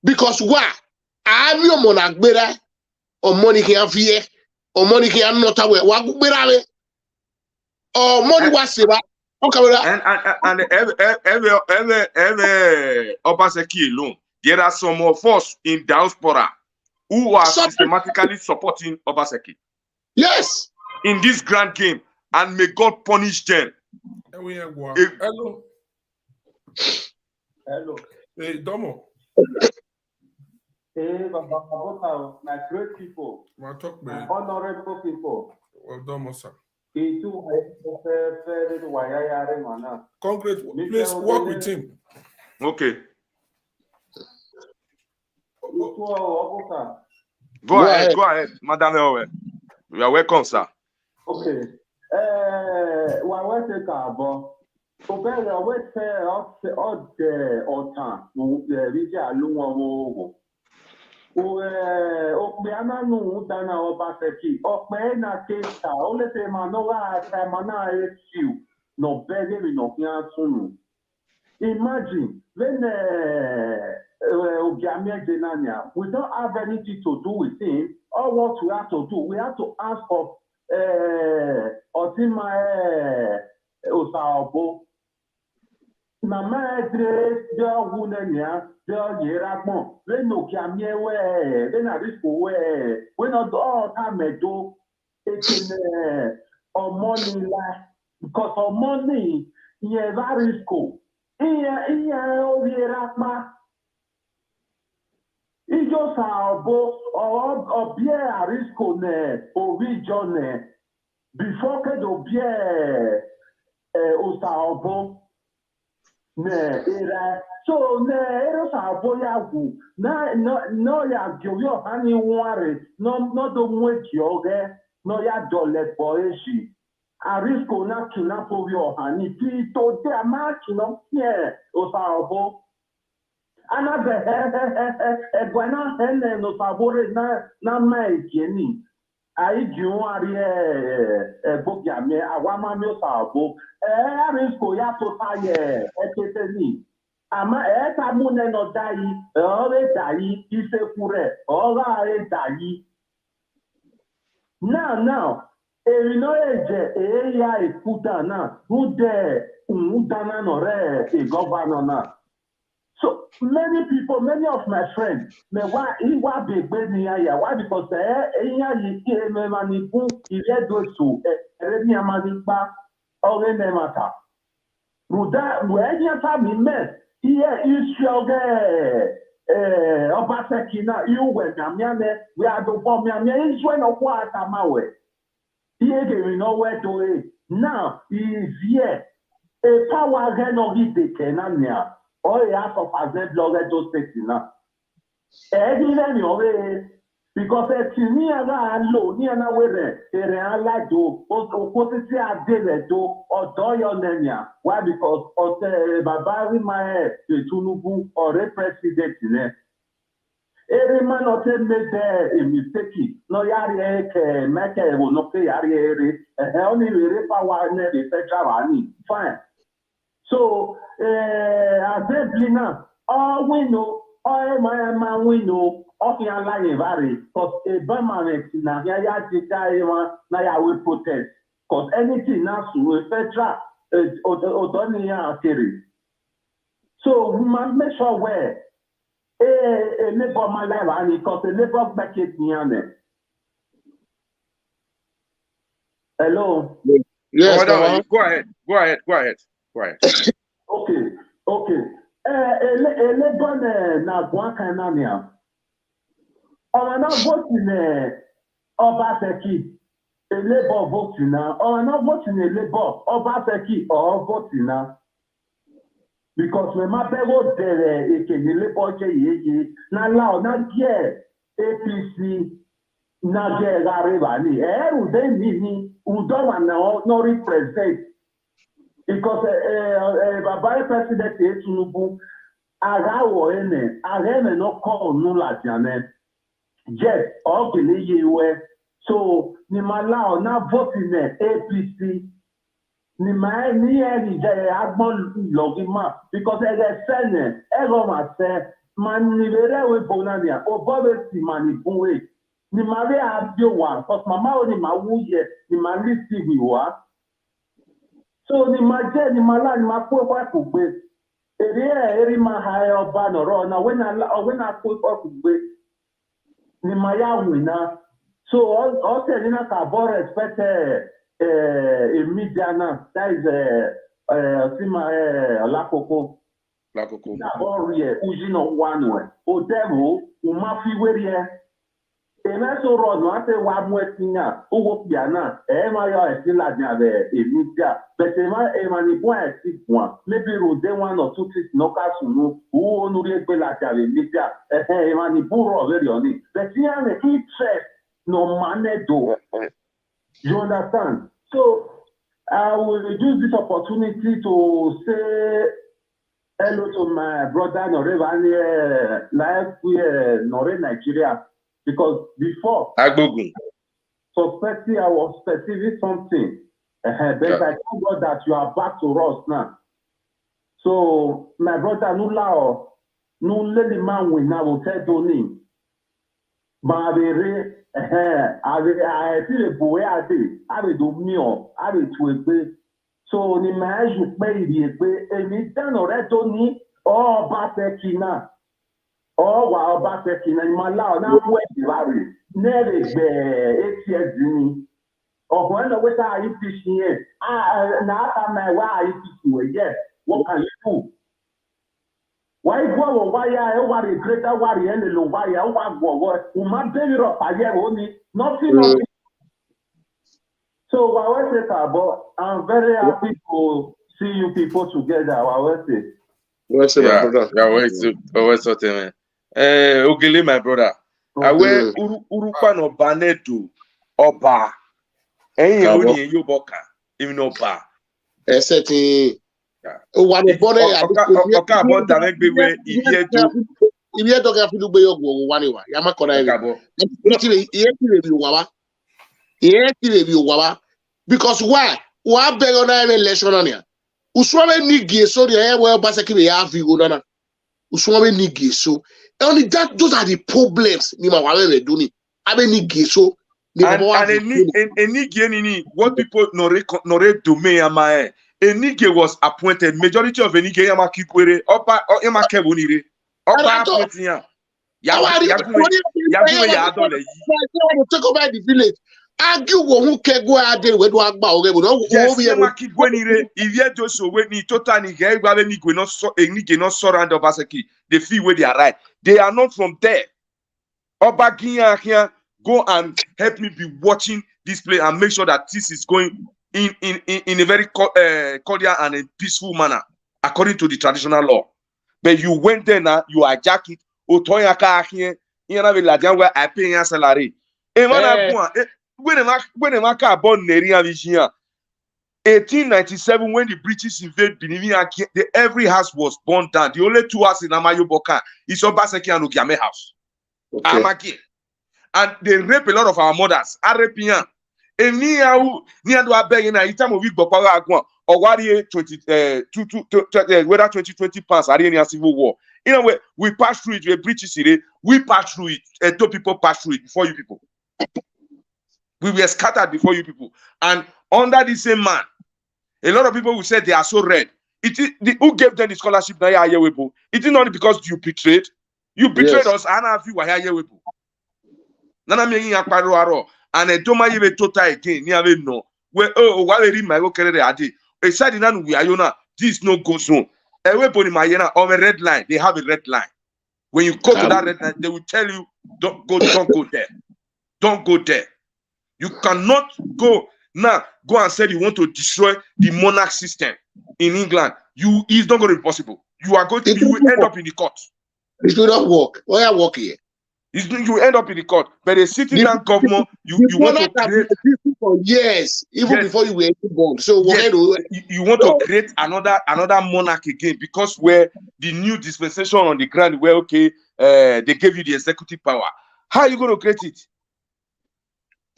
Because why? I'm your monarch better, or money can fear, or money can not away. What better? Or money was saver. And every Obaseki alone, there are some of us in diaspora who are systematically supporting Obaseki. Yes. In this grand game, and may God punish them. Hello. Hey, Domo. Hey, my great people, my honorable people. Well done, sir. Concrete, please work with him. Okay. Go ahead, Madam Ewe. You are welcome, sir. Okay. Dana Obaseki, na kesa, ole te manoga semana you no begging no sunu. Imagine when we don't have anything to do with him. All what we have to do, we have to ask for Otima Osaobo. Mama Edre, Del Wunania, Del Yerabon, Leno Kiamiewe, then I risk away. When not all time do taking money because of money, yeah, that is cool. Yerabma. Ijo Saobo or Bier Arisco ne or region before Kedo Bier Osaobo. Era so ero Saobo yagu no ya gyo hani ware no do mweki oge no ya dole poeshi Arisco na kina po yo hani ti to te amaki no ye Osaobo. Anabe egwana hene no favore na maikeni ai juari bogiame awama mi Osaobo Arisco ya to taye eketeni ama tamune no dai ore dai isekure ora dai now erino eje ya ikuta na who there dana no re governor na. So many people, many of my friends, me why he wa be ni ya why because you ke me mani bu ile do so ni amani pa ore ne mata. Ruda enya ta mi me here Israel Obaseki na iwe na miane we are do bomb miane Israel no kwa atamawe. Here they know where to it. Now he is here. A power renori de kenania. Or a half of a Z log to state na. Every ore because a tinia low near na where a like do or quantity a day do or doyo nenia. Why? Because of Babari my Tunubu or a president. Every man of them made a mistake. No yari make will not pay yari only power the federal fine. So as they now all we know, all my man we know, of your line vary, because a permanent na ya na ya will protest. Because anything now so federal Odonia series. So we must make sure where a labor my life and because a labor bucket near. Hello. Yes, Go ahead. Okay. Labor na Guacanania. Or not voting Obaseki. A labor voting now. Or not voting a labor Obaseki or voting now. Because when my people there, it can be labor na lao na get APC na get Garibani. They need Udoma now not represent. Because Baba President Tinubu, Arawo Areme no call no la jane. Yes, all the so ni malao na voting APC. Ni ma ni any agbon logima because sene ma se manivere we bonania obobe si manipunwe ni mare abio one because mama oni ma wuye ni ma lisi wi wa so ni ma je ni mala ni ma po kwa kugbe eri ma ha oba noro na when I po kwa kugbe ni ma ya wina so all say na ka bo respect media now, that is Lakoko. Ujino one way. O devil, Umafi Weria. Emeso Rod, no, I say one more thing now. Ugo Piana, Emma, still at the media. But Emma, one. Maybe Rode one or two things, no castle, who only be like the media. Emma, Buro very on it. But here, the interest, no money do. You understand? So I will use this opportunity to say hello to my brother Norevani live here Nore Nigeria because before suspecting I was perceiving something. But I thank God that you are back to us now. So my brother Nulao Nuleli man we now will tell Tony. Mabere I feel a boy I will do me I will to a bit. So ni ma ju pe iri pe emi dan ore to ni o ba te kina o wa o ba te kina ni ma la na we ti lari nere gbe ats ni o ko no we ta yi fishing here na ta my wa yi fishing we yes what can you do why go why ya e wa the greater worry and the why ya wa go o ma be ro pa ye o ni nothing. So I'm very happy to see you people together. Ogele, my brother. Awe urupa no banedu oba. Enye oni yoboka even oba. Eseti wa no bore oka about amegbewe ibiedo. Ibiedo ga fi lugbe yogo wa ni wa. Ya makona ile. Iye ti le bi wa because why be on an election on here uswabe nigi so the we Obaseki we have you na uswabe nigi so only that those are the problems ni ma wa we do ni abe nigi so and nigi what people no do me ama Enige was appointed. Majority of Enige Yamakikwere, Opa Yamakebunire, Opa appointing him. Yaguwe Yadole. Take over the village. Argue who can go out there where do I bow? Yes, Yamakigwenire, Ivieto so when ni total ni Gagwe Nigwe not so Enige not surround Obaseki. They feel where they are right. They are not from there. Obaginya here, go and help me be watching this play and make sure that this is going in a very cordial and a peaceful manner, according to the traditional law. But you went there now, you hijack it. Otoyaka here, you know, where I pay your salary. When a maka born Neria Vigia, 1897, when the British invaded Benin, every house was burned down. The only two houses in Amayoboka is Obaseki and Ogiame house. Okay. And they rape a lot of our mothers. Arabian. And near to beg in a time of week, Bopara or whether 2020 pass Arena Civil War. In a way, we pass through it, we British city, we pass through it, and two people pass through it before you people. We were scattered before you people. And under the same man, a lot of people will say they are so red. Who gave them the scholarship? It is not because you betrayed. You betrayed us, and I feel why you Nana making a paro and a doma you total again. Never know where why they read my work. A side in Ayona, this no go zone. Everybody Mayena on a red line. They have a red line. When you go to that red line, they will tell you don't go there. Don't go there. You cannot go now. Go and say you want to destroy the monarch system in England. It's not going to be possible. You are going to you will end up in the court. It will not work. Why are work here? You end up in the court, but the sitting down government, you want to create for years, even before you were born. So you want to create another monarch again because where the new dispensation on the ground, where they gave you the executive power. How are you going to create it?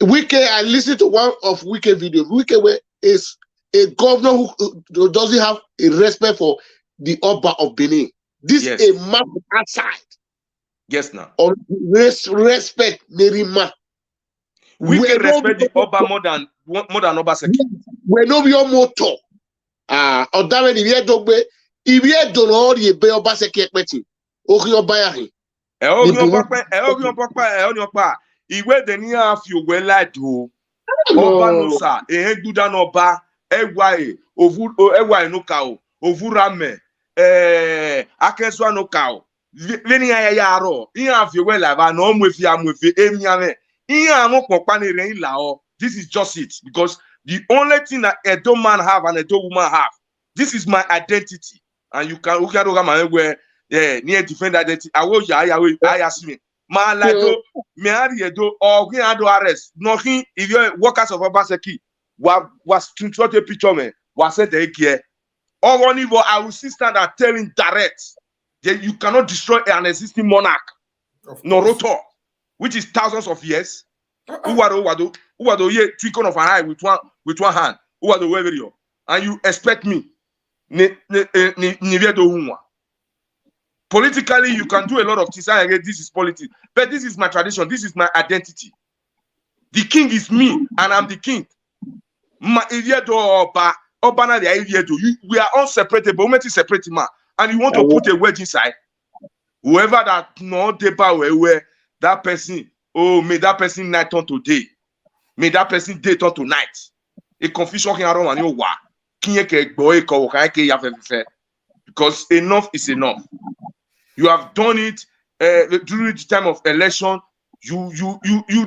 Wike, I listened to one of Wike videos. Wike is a governor who doesn't have a respect for the Oba of Benin. This is a map outside. Yes, now. On respect Nerima. We can respect the Oba more than Obaseki. We know your motto. Odawe ni ye dogbe. Ibi don all ye be Obaseki ekpeti. Oki Obayahi. Iwe deni afi ogwe lado. Oba no sa guda no ba egwae egwae no kao ovurame akeswa no kao veni ya ro ihe afi ogwe lava no mwefi amwefi emiame ihe amopopa ni re ila o. This is just it because the only thing that Edo man have and Edo woman have, this is my identity, and you can go my where near defend identity. I will I ask me. Malado, Meario, or we had to arrest. Nothing, if you're workers of Obaseki, was to try to picture me, was said the here. Or one evil, I will see stand and telling direct that you cannot destroy an existing monarch, Noroto, which is thousands of years. Who are the year twinkle of an eye with one hand? Who are the weather? And you expect me? Politically, you can do a lot of things. I agree, this is politics. But this is my tradition. This is my identity. The king is me, and I'm the king. We are unseparable. We separate man. And you want to put a wedge inside. Whoever that no paper where that person, may that person night on today. May that person day on tonight. A confusion can around and because enough is enough. You have done it during the time of election. You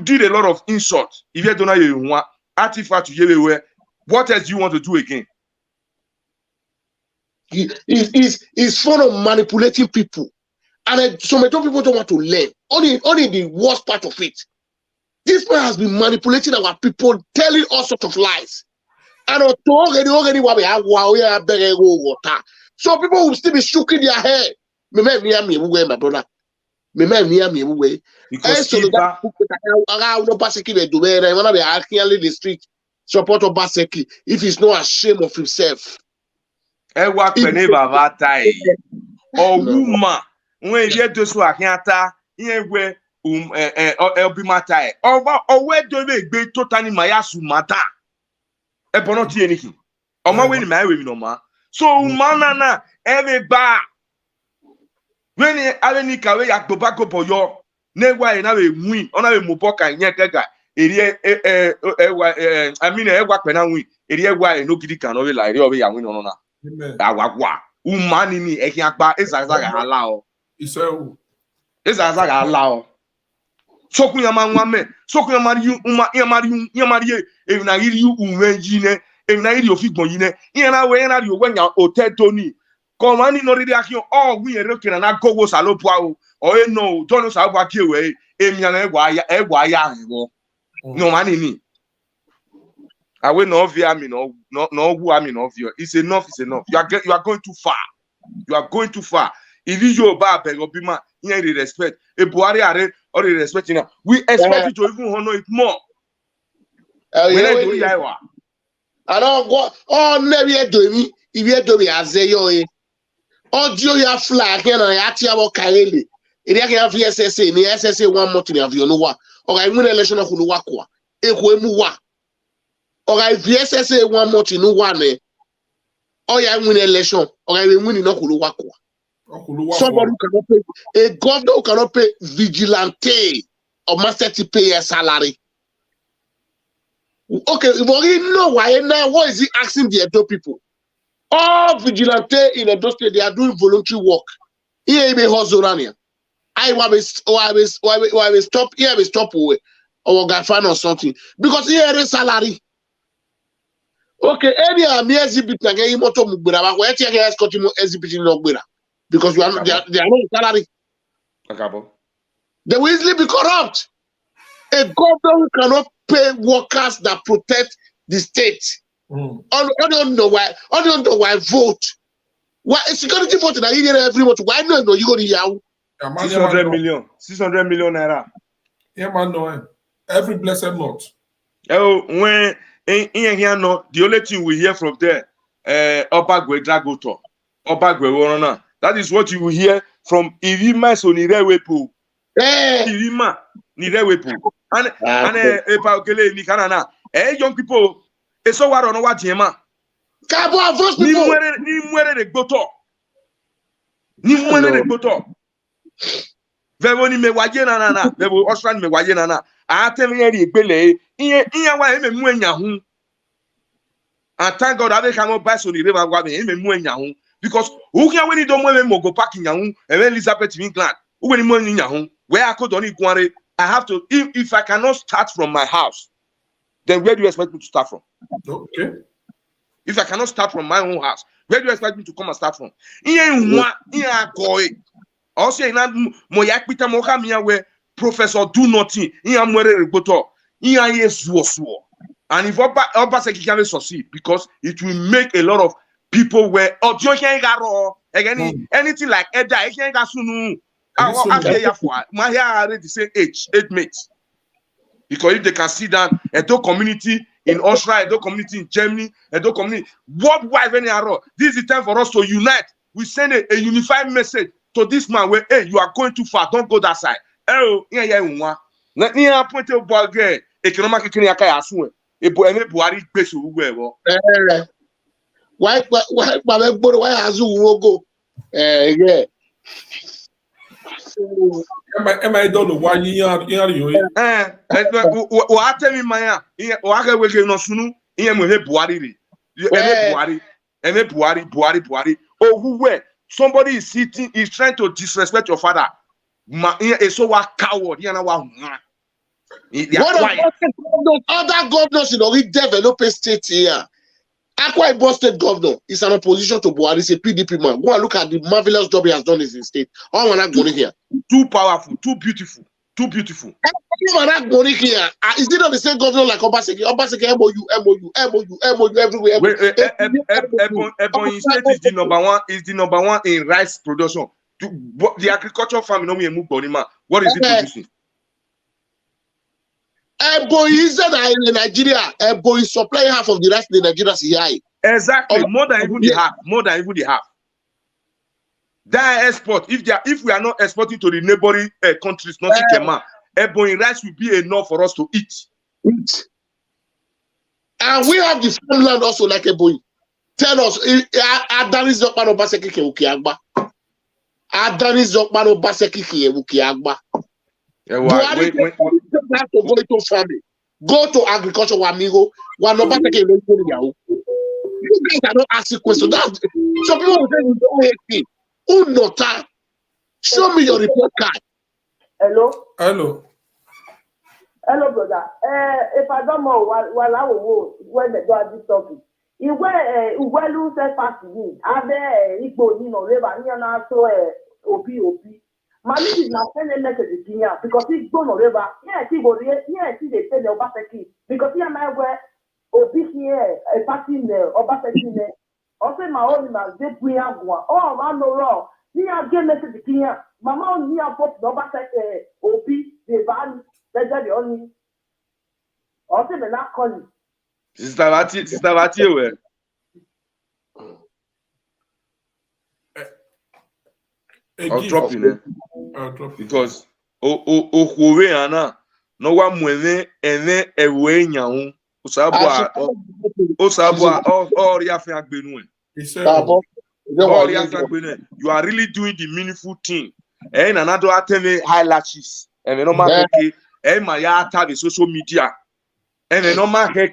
did a lot of insults. If you don't know you want artifact to you, what else do you want to do again? It's fun of manipulating people, and some people don't want to learn. Only the worst part of it. This man has been manipulating our people, telling all sorts of lies. And so people will still be shaking their head. My brother. Because the street support Obaseki if he's not ashamed of himself. Or woman when you do so where Elbimatai or where do they be totally Mayasu Mata? Eponoti anything. Oma we ni my we no ma. So mana na every bar. When any kawe ya tobacco po yo. Ne wa na we win. Ona we muboka nyekega. Eri I mean ewa pena win. Eri ewa no gidi kan no we like eri ya win no na. Agwagwa. Umani ni ehiakpa ezaza ga ala o. Isewu. Ezaza ga ala o. Soku yama nwame, soku yamari e na yiri unwe yine, e na yiri ofigbon yine. Iyan na we na ri owenya hotel Tony. Ko ma ni no ri akin o wi ere kira na gowo salopua o. O e no, Tony salopua ki we, emi na egwa aya wo. No mani ni. Awe no via me no wu ami no via. It's enough, it's enough. You are going too far. You are going too far. If you ba beg obima, you need respect. E Buhari are or respect you. We expect you to even honor it more. I don't go. Oh, never do me. If you do me as a yo, audio ya flag here na ya ti abo karele. If you have SSA, ni SSA 1 month ni avio no wa. Or I win election na kulu wa kwa. E ko emu wa. Or I SSA 1 month no wa ne. Or I win election. Or I win no kulu wa kwa. Somebody who cannot pay, a governor who cannot pay vigilante or master to pay a salary. Okay, if we know why now, what is he asking the Edo people? All vigilante in Edo State, they are doing voluntary work. Here we hustle on here. I will stop here, we stop away or find or something because here is salary. Okay, any exhibit again, motor mubira, where you guys got him exhibiting no gbera. Because they are not salary. They will easily be corrupt. A government who cannot pay workers that protect the state. I don't know why. I don't know why vote. Why security vote in every month? Why no you go to Yahoo? 600 million. 600 million naira. Yeah, man, no. Every blessed month. Oh, when in here no, the only thing we hear from there, Obagwe Dragoto, Obagwe Warona. That is what you will hear from Irima so Nirewepo. Irima Nirewepo. And Epaokele Nikanana. Young people, it's so what on what Jema. Cabo avance people. Ni mwere de goto. Ni mwere de goto. Vevo ni mewaje na na. Vevo Australian mewaje na na. Atemi eri egbele. Iyan wa eme mu enya hu. And thank God ave kan buy so ni reba gwa me eme mu enya hu. Because who can when you don't want to go back in Yahoo and Elizabeth in England? Who when you in Yahoo? Where I could only go, I have to, if I cannot start from my house, then where do you expect me to start from? Okay. If I cannot start from my own house, where do you expect me to come and start from? Also, Professor do nothing. And if Obaseki can succeed, because it will make a lot of people where anything like Eda, my hair already the same age mates. Because if they can see that Edo community in Austria, Edo community in Germany, Edo community worldwide, this is the time for us to unite. We send a unified message to this man where, hey, you are going too far, don't go that side. Oh, let me appoint a bugger. Economic Buhari base why has you go? Yeah. Am I don't know why you are what tell me Maya? Wake no sunu, Buhari. Buhari. Oh, who were somebody is sitting, is trying to disrespect your father. So what coward? Other governors in the developing state here. Akwa Ibom State governor is an opposition to Buhari. He's a PDP man. Go and look at the marvelous job he has done in his state. All when I go here. Too powerful, too beautiful, too beautiful. All when I go here. Is it not the same governor like Obaseki? Obaseki MOU everywhere. Ebonyi State is the number one in rice production. The agricultural farm no move body man. What is it producing? Ebonyi is in Nigeria. Ebonyi is supplying half of the rice in Nigeria. Exactly, more than even the half. That export, if we are not exporting to the neighboring countries, not Ebonyi rice will be enough for us to eat. And we have the farmland also like Ebonyi. Tell us, Adanis Zokman Obaseki Kebukiagba. Adanis Zokman Obaseki Kebukiagba. Buhari have to go into farming. Go to agriculture, Wamigo. Obaseki Kebukiagba. You guys are not asking questions. Some people will say you don't hate me. Who not? Show me your report card. Hello? Hello. Hello, brother. If I don't know, while I will when they do this topic. Uwelu said fast me. Abe Igbo ni no reba ni na so obi. Mami is my friend message here because Igbo no reba. Yeah, he go yeah, he dey say the Obaseki because here na where obi here a party there Obaseki there. Also my own na dey bring one. Oh, man no wrong. Ni a get message here. Mama on here put the Obaseki obi dey ban. That's the only. Also me not calling. Sister Vati, where? I'll drop in there. Because Ohuwe Anna, no one mwene ene ewe nyahu. Osabwa all yafe agbenue. You are really doing the meaningful thing. And another attend highlights. And no matter and my yata the social media. And no matter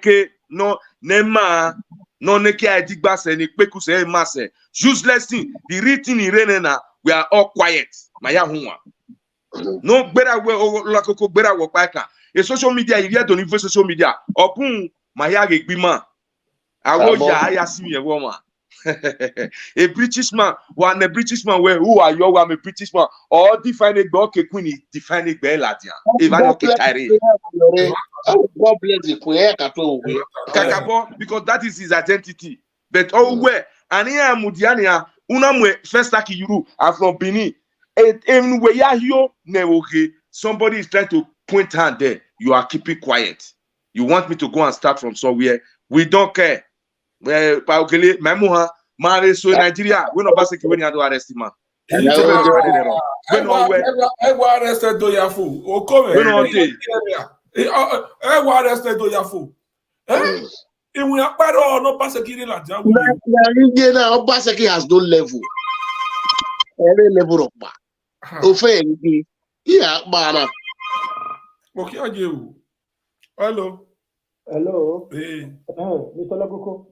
no nema no neki adigbas and peku say masse useless thing. The written in renena we are all quiet. Maya hunwa. No better way lakoko better work back. A social media if you don't invest social media. Opun maya gebima. I will ya see a woman. A British man, one a British man where who are you? I'm a British man. Or define a dog queen is defining Beladia. If I don't God bless you. Kakabo, because that is his identity. But where and here Mudiania, unamwe first like you are from Benin. And where you are somebody is trying to point hand there. You are keeping quiet. You want me to go and start from somewhere? We don't care. Well, Paukele, Mamuha, Mare, so Nigeria, when Obaseki when you do arrest him. I arrested Doyafu. O come. When on day. I arrested Doyafu. And we are part of no Obaseki la jawu. Obaseki has no level. Every level of back. Ofe, yeah, man. Okay, I do. Hello. Hello. Hey. Mr. Labuko.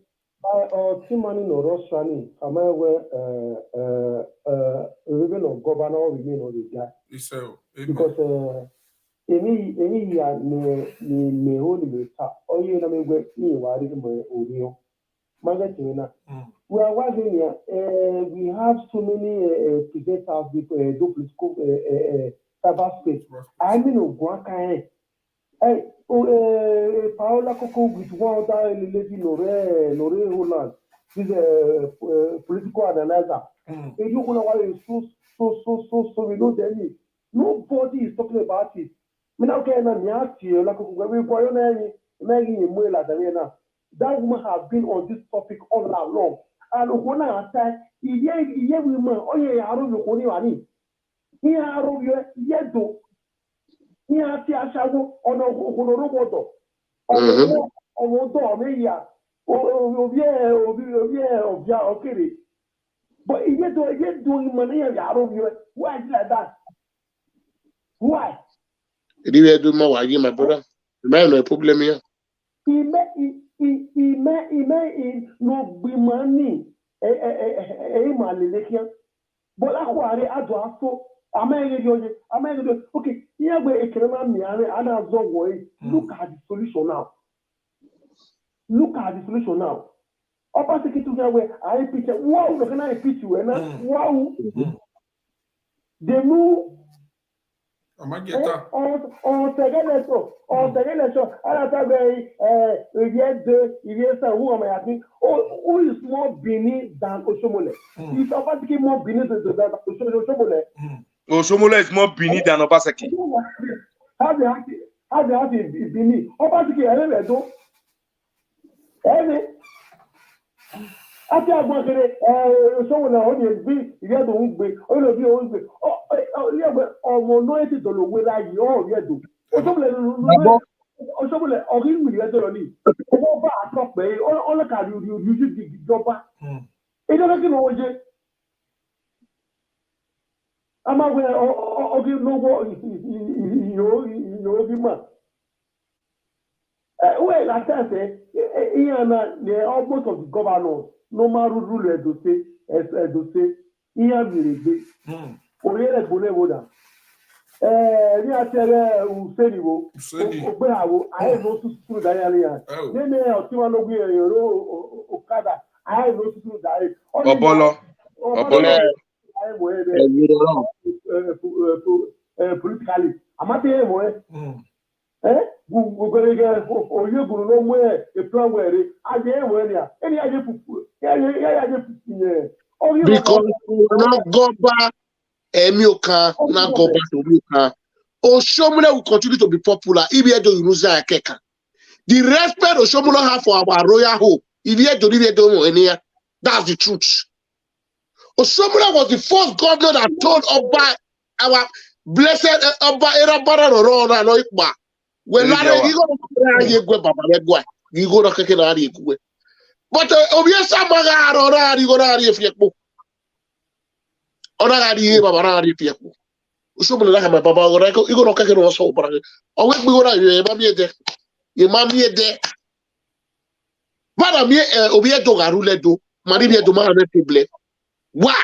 Timani no Roshani, where even of governor remain on the guy. Because any year me hold me tap. Oh, you know me where me worried my Oreo. Magatina. We are working here. We have so many presenters with duplicate cyberspace. I mean, Guaca. Hey, Paola Coco with one other lady Nore Holland. She's a political analyzer. And you know why it's so we know that nobody is talking about it. That woman has been on this topic all along. And when I said, women, oh yeah, I don't know. Here I don't know. Ní àti aṣáájú ọ̀nà òkùnrùnrùnmọ̀tọ̀ ọmọ tó ọmọ ìyá òbí ọ̀bíà ọ̀kẹ́rẹ́ but iye tó ìmọ̀ ní ẹ̀yà àrùn yẹn why is it like that? Why? Ìdí rẹ̀ dùn mọ́ wàá yé my brother. Ìmọ̀ ẹ̀nà problem yẹn. Ìmẹ̀ ìnùgbìmọ̀ ní ẹ̀yìn màlẹ́lẹ́ kíá bọ́lá kó àrẹ àjọ àfọ́. Okay, here we look at the solution now. Look at the solution now. Obaseki to where I picture, wow, look at I picture, and wow, the move. On second show, I have who am I asking? Who is more beneath than Oshomole? Is Obaseki more beneath than Oshomole? Oshomola is more beneath than Obaseki. How they have it beneath? Obaseki, I never do. After I go to someone on your big, you get the wing, or the own way. Oh, yeah, but no, it is the way I do. Oshobule, Ogin will get on over a top bay, all the card you usually drop. It doesn't know it. I'm aware of you know what you well, I can say, almost of the governors, no matter rule as to say, here will be. For here, Bolevoda. Ní àtẹ̀rẹ̀ Useniwo, Ogbehawo, ayé ló tútù dáyàrí yẹn. Nínú ọtí wọn ló gbé èrò Okada, ayé ló tútù dáyàrí. Ọbọlọ. Ayé wọ̀ politically. Àmàtí ayé wọ̀ gbogbo oyè gbòòrò ló mú ètò àwọn ẹ̀rẹ́. Ayé wọ̀ ni à. Ẹni ayé fufu yẹn. Because we not go back. Emioka, na go back to Emioka. Oshomole will continue to be popular if you do Yunuza Akeka. The respect Oshomole have for our royal hope, if you do any, that's the truth. Oshomole was the first governor that told Oba, our blessed Oba Erabara Rora no Ikba. When you go to Baba, you go to Kakari. But Obiasa Maga Rora, you go to Fiapo. Ona ari baba na ari pieko ushobola la kama baba ora ko igoro ka kero so para o we gbe ora ye ma mi ede bana mi obi edo garu ledo mari bi edo ma na table wa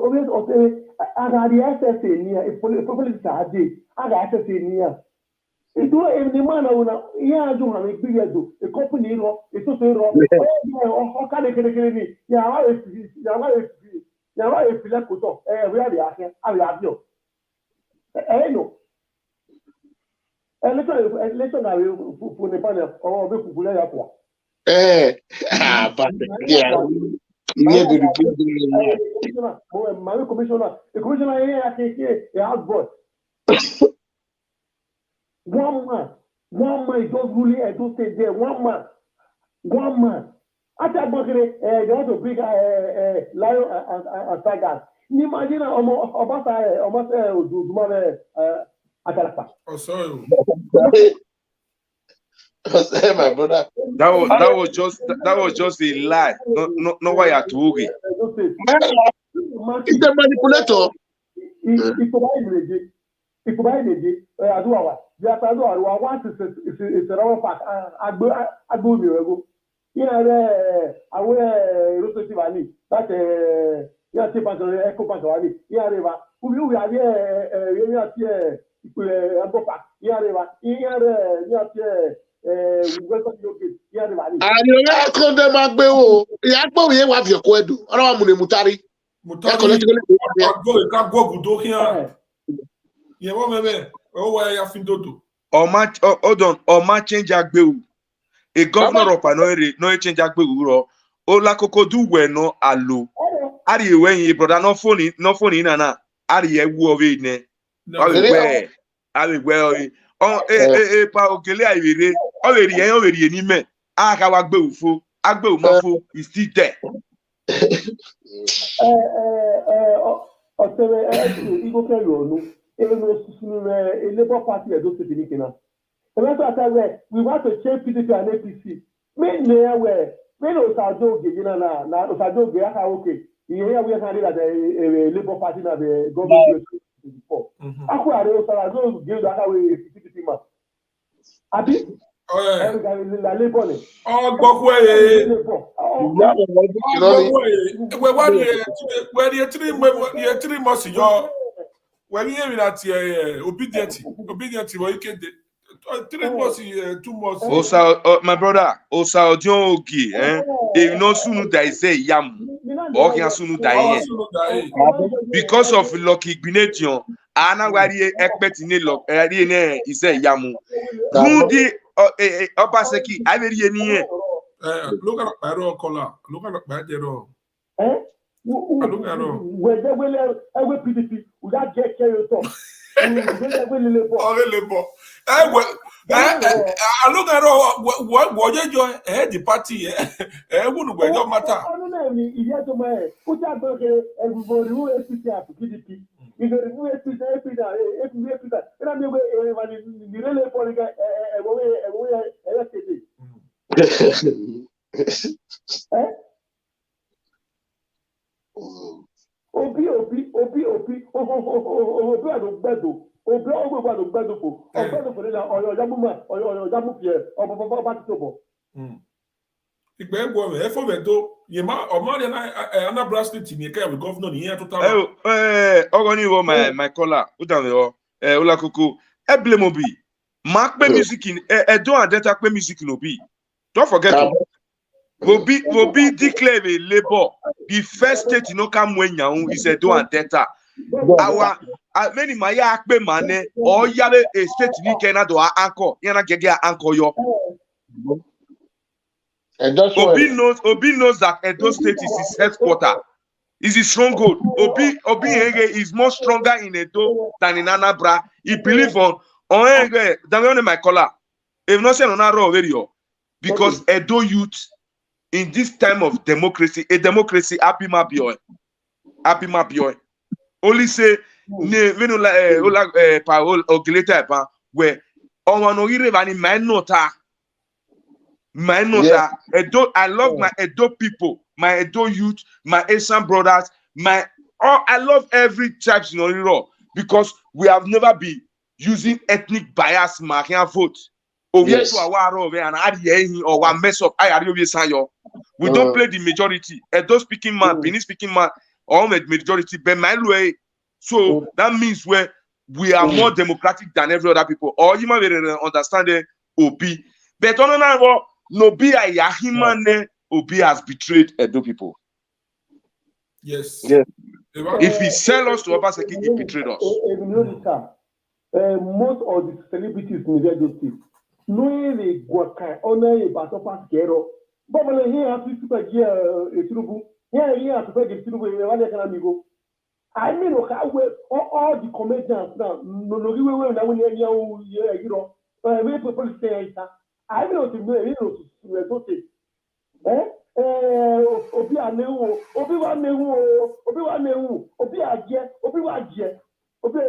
obi o se aga di ss ni e police ade aga ss ni a Itu ni mana una ya aju ha me gbe edo e company ro e so so ro o ka le kere ni ya wa e file koto we are ya ari abio no election na we fu ne pa o be fu le ya kwa but yeah you do the my commissioner the commissioner here has board one man is just ruling and don't stay there. One man. After Bakere, they want to bring lion and tigers. Imagine almost Atalapa. Oh, sorry. My brother. That was just a lie. No why you to He's the manipulator. If you buy the Aduawa, the Aduawa once is a rubber pack. I go me go. Here, I wear Rossi Valley. That yeah, Echo Park Valley. Here, River. Who are here? You are here. Go back. Here, River. Here, you are here. Welcome to your River. And you are called them Agbo. Yagbo, we have your quedu. I don't want Mutari. Go good here. Yeah, what maybe? Oh, why you fin dodo? Hold on. Oma change Agbewu. A governor of no change Agbewu. Ola koko do we no alo. Ari you when you brother no phone in na. Ari ye wu owe ne. Ari we. Pa okele ayire. Oweri ni me. Aka wa Agbewu fo. Agbewu ma fo is still there. Igo ke yo no. A Labour Party at those cities. We want to change PDP and APC. Men there were men Osajo Gina na Osajo Gaya okay. Here we are having a Labour Party na the government before. Aku are Osajo give that away PDP man. Abi? Oh yeah. La Labour. Oh, where the 3 months your when you hear that obedient, well, you can 3 months, 2 months. Osa, my brother, Osa Ojon Ogi, if no sooner they say yam, or can sooner die. Because of Lucky Gnation, Anna Wari expecting a lock, he say yamu. Rudy Obaseki, I very near. Look at my raw color, look at my dear. Where they will ever PDP without get carried off. I look at what you join the party. I wouldn't wear your matter. I don't know. If you have to put out everybody who is PDP. You know, you have to say, and I'm going to really political, Obi àdùgbẹ́dù Obi ọgbẹ́gbẹ́ àdùgbẹ́dù fò ọgbẹ́dù fò nílẹ̀ ọ̀yọ̀ jámúfìẹ́ ọ̀bọ̀bọ̀bọ̀ bá ti tó bọ̀. Ìgbẹ́ ń gbọ́ mi, ẹ fọ́ bẹ̀ tó, yèmá ọ̀mọ́dé Anambra State ní ẹ̀ka ìwé gọ́fúnà ní ìyẹn tó tàbí. Ọgọ́ ní ìwọ my caller, ó dà mí ọ, Olakoko, ẹ blame Obi, máa pé music in, Edo and Delta pé music in Obi. Don't forget Obi declare a labor. The first state you know come when you is Edo and Delta. Our many maya akpe mane or yale a state ni Kenya do anchor. Yana gege anchor yo. And that's Obi knows that Edo State is his headquarter. Is his stronghold. Obi is more stronger in Edo than in Anambra. He believes on than my caller. If not saying on our radio, because Edo youth in this time of democracy, a democracy, happy my boy. Only say Paul Ogileta where on no irevani my Edo, I love my Edo people, my Edo youth, my Asian brothers, I love every tribe in Oriro because we have never been using ethnic bias marking vote. Yes. Or one mess up. We don't play the majority. Edo speaking man, Benin speaking man, all the majority. But my way, so that means we are more democratic than every other people. Or you might understand the Obi. But Obi has betrayed Edo people. Yes. If he sell us to Obaseki, he betrayed us. Most of the celebrities in the State, knowing the Guacan, honor a Batopa Gero, but when he has to super gear a Turubu, here to pay the Turubu, I mean, all the comedians now, no, you know, very people say, I know to me, Obi anewu, Obi wa newu, Obi wa newu, Obi aje, Obi wa je, Obi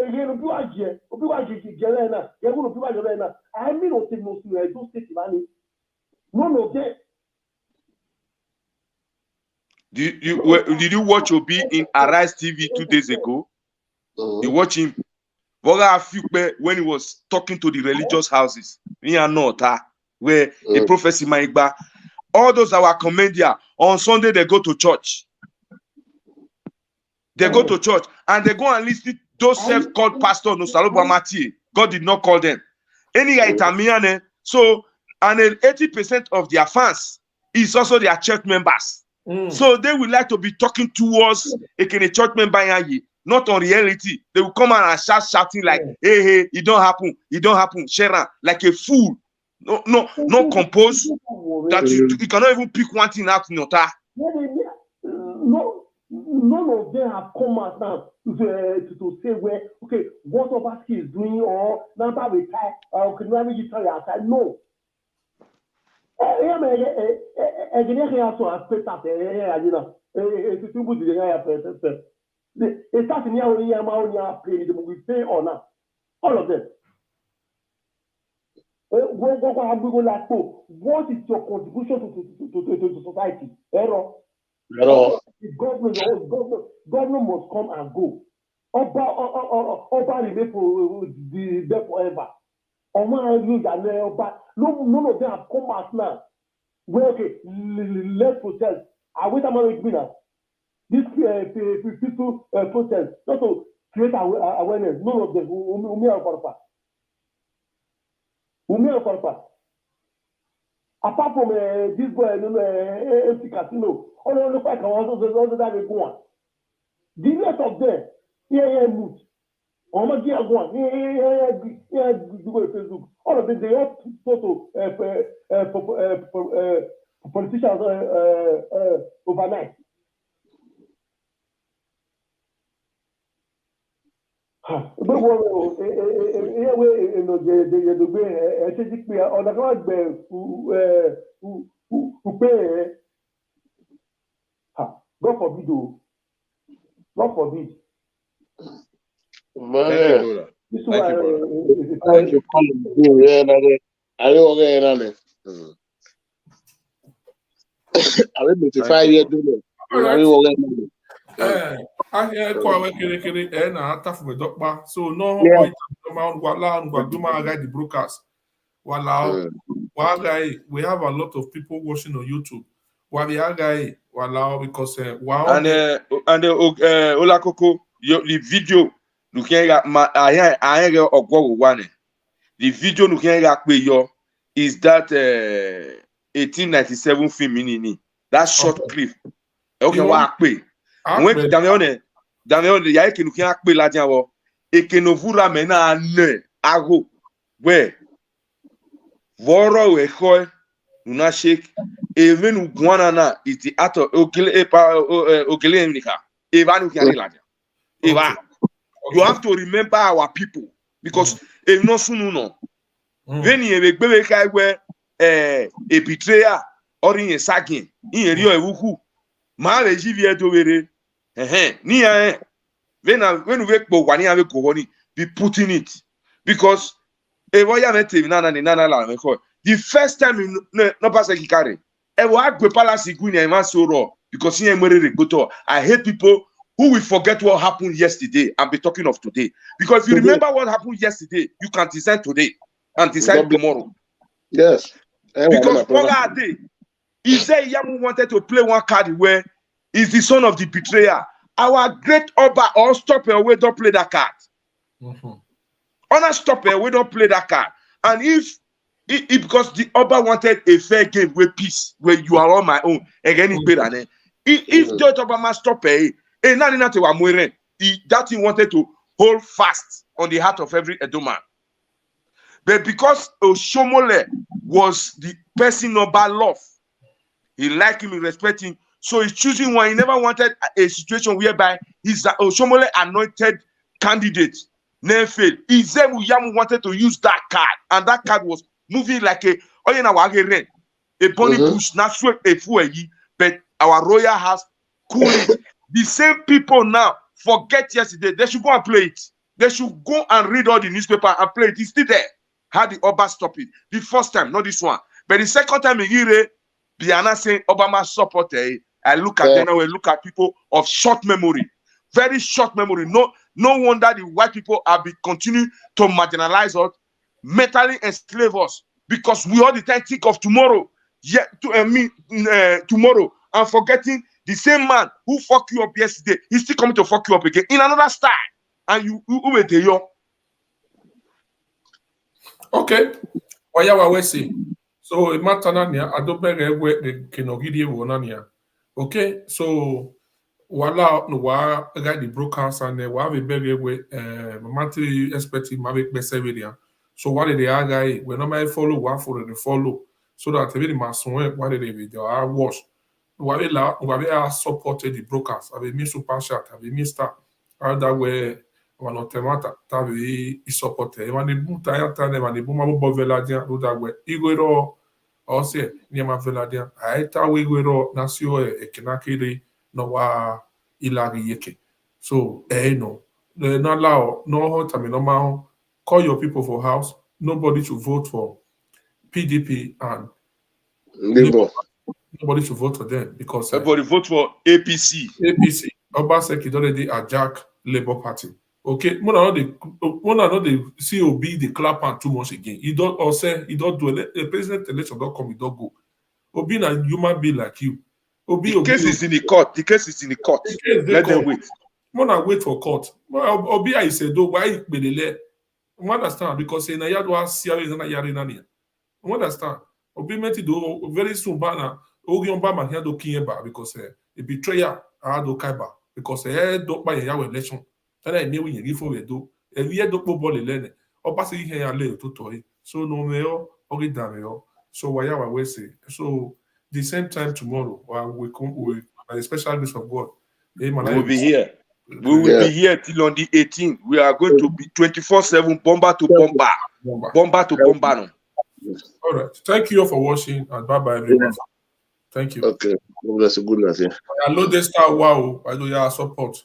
wa je, Obi wa je na, yewu Obi wa je na. I mean, o ti mo si Edo State mani. No, there. Did you watch Obi in Arise TV 2 days ago? You watch him. When he was talking to the religious houses, where a prophecy Maigba, all those that were comedians, on Sunday they go to church. They go to church and they go and listen to those self-called pastors. No, God did not call them. Any Italian, so and 80% of their fans is also their church members. So they would like to be talking towards a church member, not on reality. They will come out and shouting like, hey, it don't happen, Sharon, like a fool. No compose that you cannot even pick one thing out in your tar. No, none of them have come out now to say where what Obaseki is doing or now that we try can we tell you outside? No. All of them. What is your contribution to society? Error. Government must come and go. Oba remain for there forever. None of them have come out now. Well, let's protest. I wait a moment now. This peaceful protest, not to create awareness. None of them. Apart from this boy, empty casino, all the look like also that they go on. The rest of them, here mood. On my gear go on, here Facebook. All of them, they all photo politicians overnight. But God forbid. Man, Thank you, brother. This Thank you, brother. one, I will be Thank 5 you, years bro. doing All it. right. Ahịa kwa wekirikiri na-atafu medokpa so no Yeah. point wala ngwaduma aga the brokers wala wagai we have a lot of people watching on YouTube wali agai wala because And Olakoko, the video looking at my I ogwo one. The video looking at yo is that 1897 film in that short clip. Okay, what akpe. When Damione ya eke looking at akpe la diawo. Eke novura mena ne ago where voro we koy una shake even guanana is the ato okele emnika eva nu kiari la eva you have to remember our people because if no sunu no when you be kai we a betrayer or in sagin in rio ewuku ma le jivie to were ni when we go wani ave go woni be putting it because evoya mete nana la me ko the first time no pass carry e wa gbe palace igunya e ma so raw because he nwere regboto I hate people who will forget what happened yesterday and be talking of today because if you remember what happened yesterday you can design today and decide tomorrow. Yes. Because Poga day he said Yamu wanted to play one card where he's the son of the betrayer. Our great Oba or stop away don't play that card. Honor stop we don't play that card. And if because the Oba wanted a fair game with peace, where you are on my own, again, if Judge Obama stop that he wanted to hold fast on the heart of every Edoman. But because Oshomole was the person Oba love, he liked him, he respect him, so he's choosing one. He never wanted a situation whereby he's Oshomole anointed candidate. Never failed. Izemu Yamu wanted to use that card, and that card was moving like a burning bush, not sweat a full, but our royal house cool it. The same people now forget yesterday. They should go and play it. They should go and read all the newspaper and play it. It's still there. How the Oba stop it? The first time, not this one. But the second time, Biana saying Obama supported. I look at them now and look at people of short memory. Very short memory. No wonder the white people have been continuing to marginalize us, mentally enslave us, because we all the time think of tomorrow. Tomorrow, and forgetting the same man who fucked you up yesterday, he's still coming to fuck you up again in another style. And you wait yo. Okay. Oya we say. So matana nia adobere we kenogidi wonania. Okay. So wala no wa guy the brokers and wa be bere we monthly expecting ma be beseveria. So what did the guy we no may follow one for the follow so that every mason what did they video I watch wa be supported the brokers have me super chat have me star other way one automata tavi I supporte one buta ya tane one buma bo veladia do that way igwero ose niema veladia aita we igwero nasio ekenakiri no wa ilari yeke so no no allow no hot I mean no call your people for house nobody should vote for PDP and nobody should vote for them because everybody vote for APC. Obaseki already hijack Labour Party. Okay, Mona not the COB the clap and too much again. He don't or say he don't do a president election don't come, he don't go. Obi na human being like you. The case is in the court. Let them wait. Mona wait for court. Obi I said though why bedele. You understand because in a yard was serious and a yard in ania. You understand? Obi meti do very soon bana ogi on ba here do kinyeba because a betrayer do kaiba because do buy a election. And I knew you give for do a year do ball lene or passing here a little to toy. So no meo or so why we say so the same time tomorrow we come with by the special grace of God. We will be here. We will be here till on the 18th. We are going to be 24/7 bomber to bomber. Bomber to bomber. No. All right. Thank you all for watching and bye bye everyone. Thank you. Okay. That's a good night. I know this star wow. I know your support.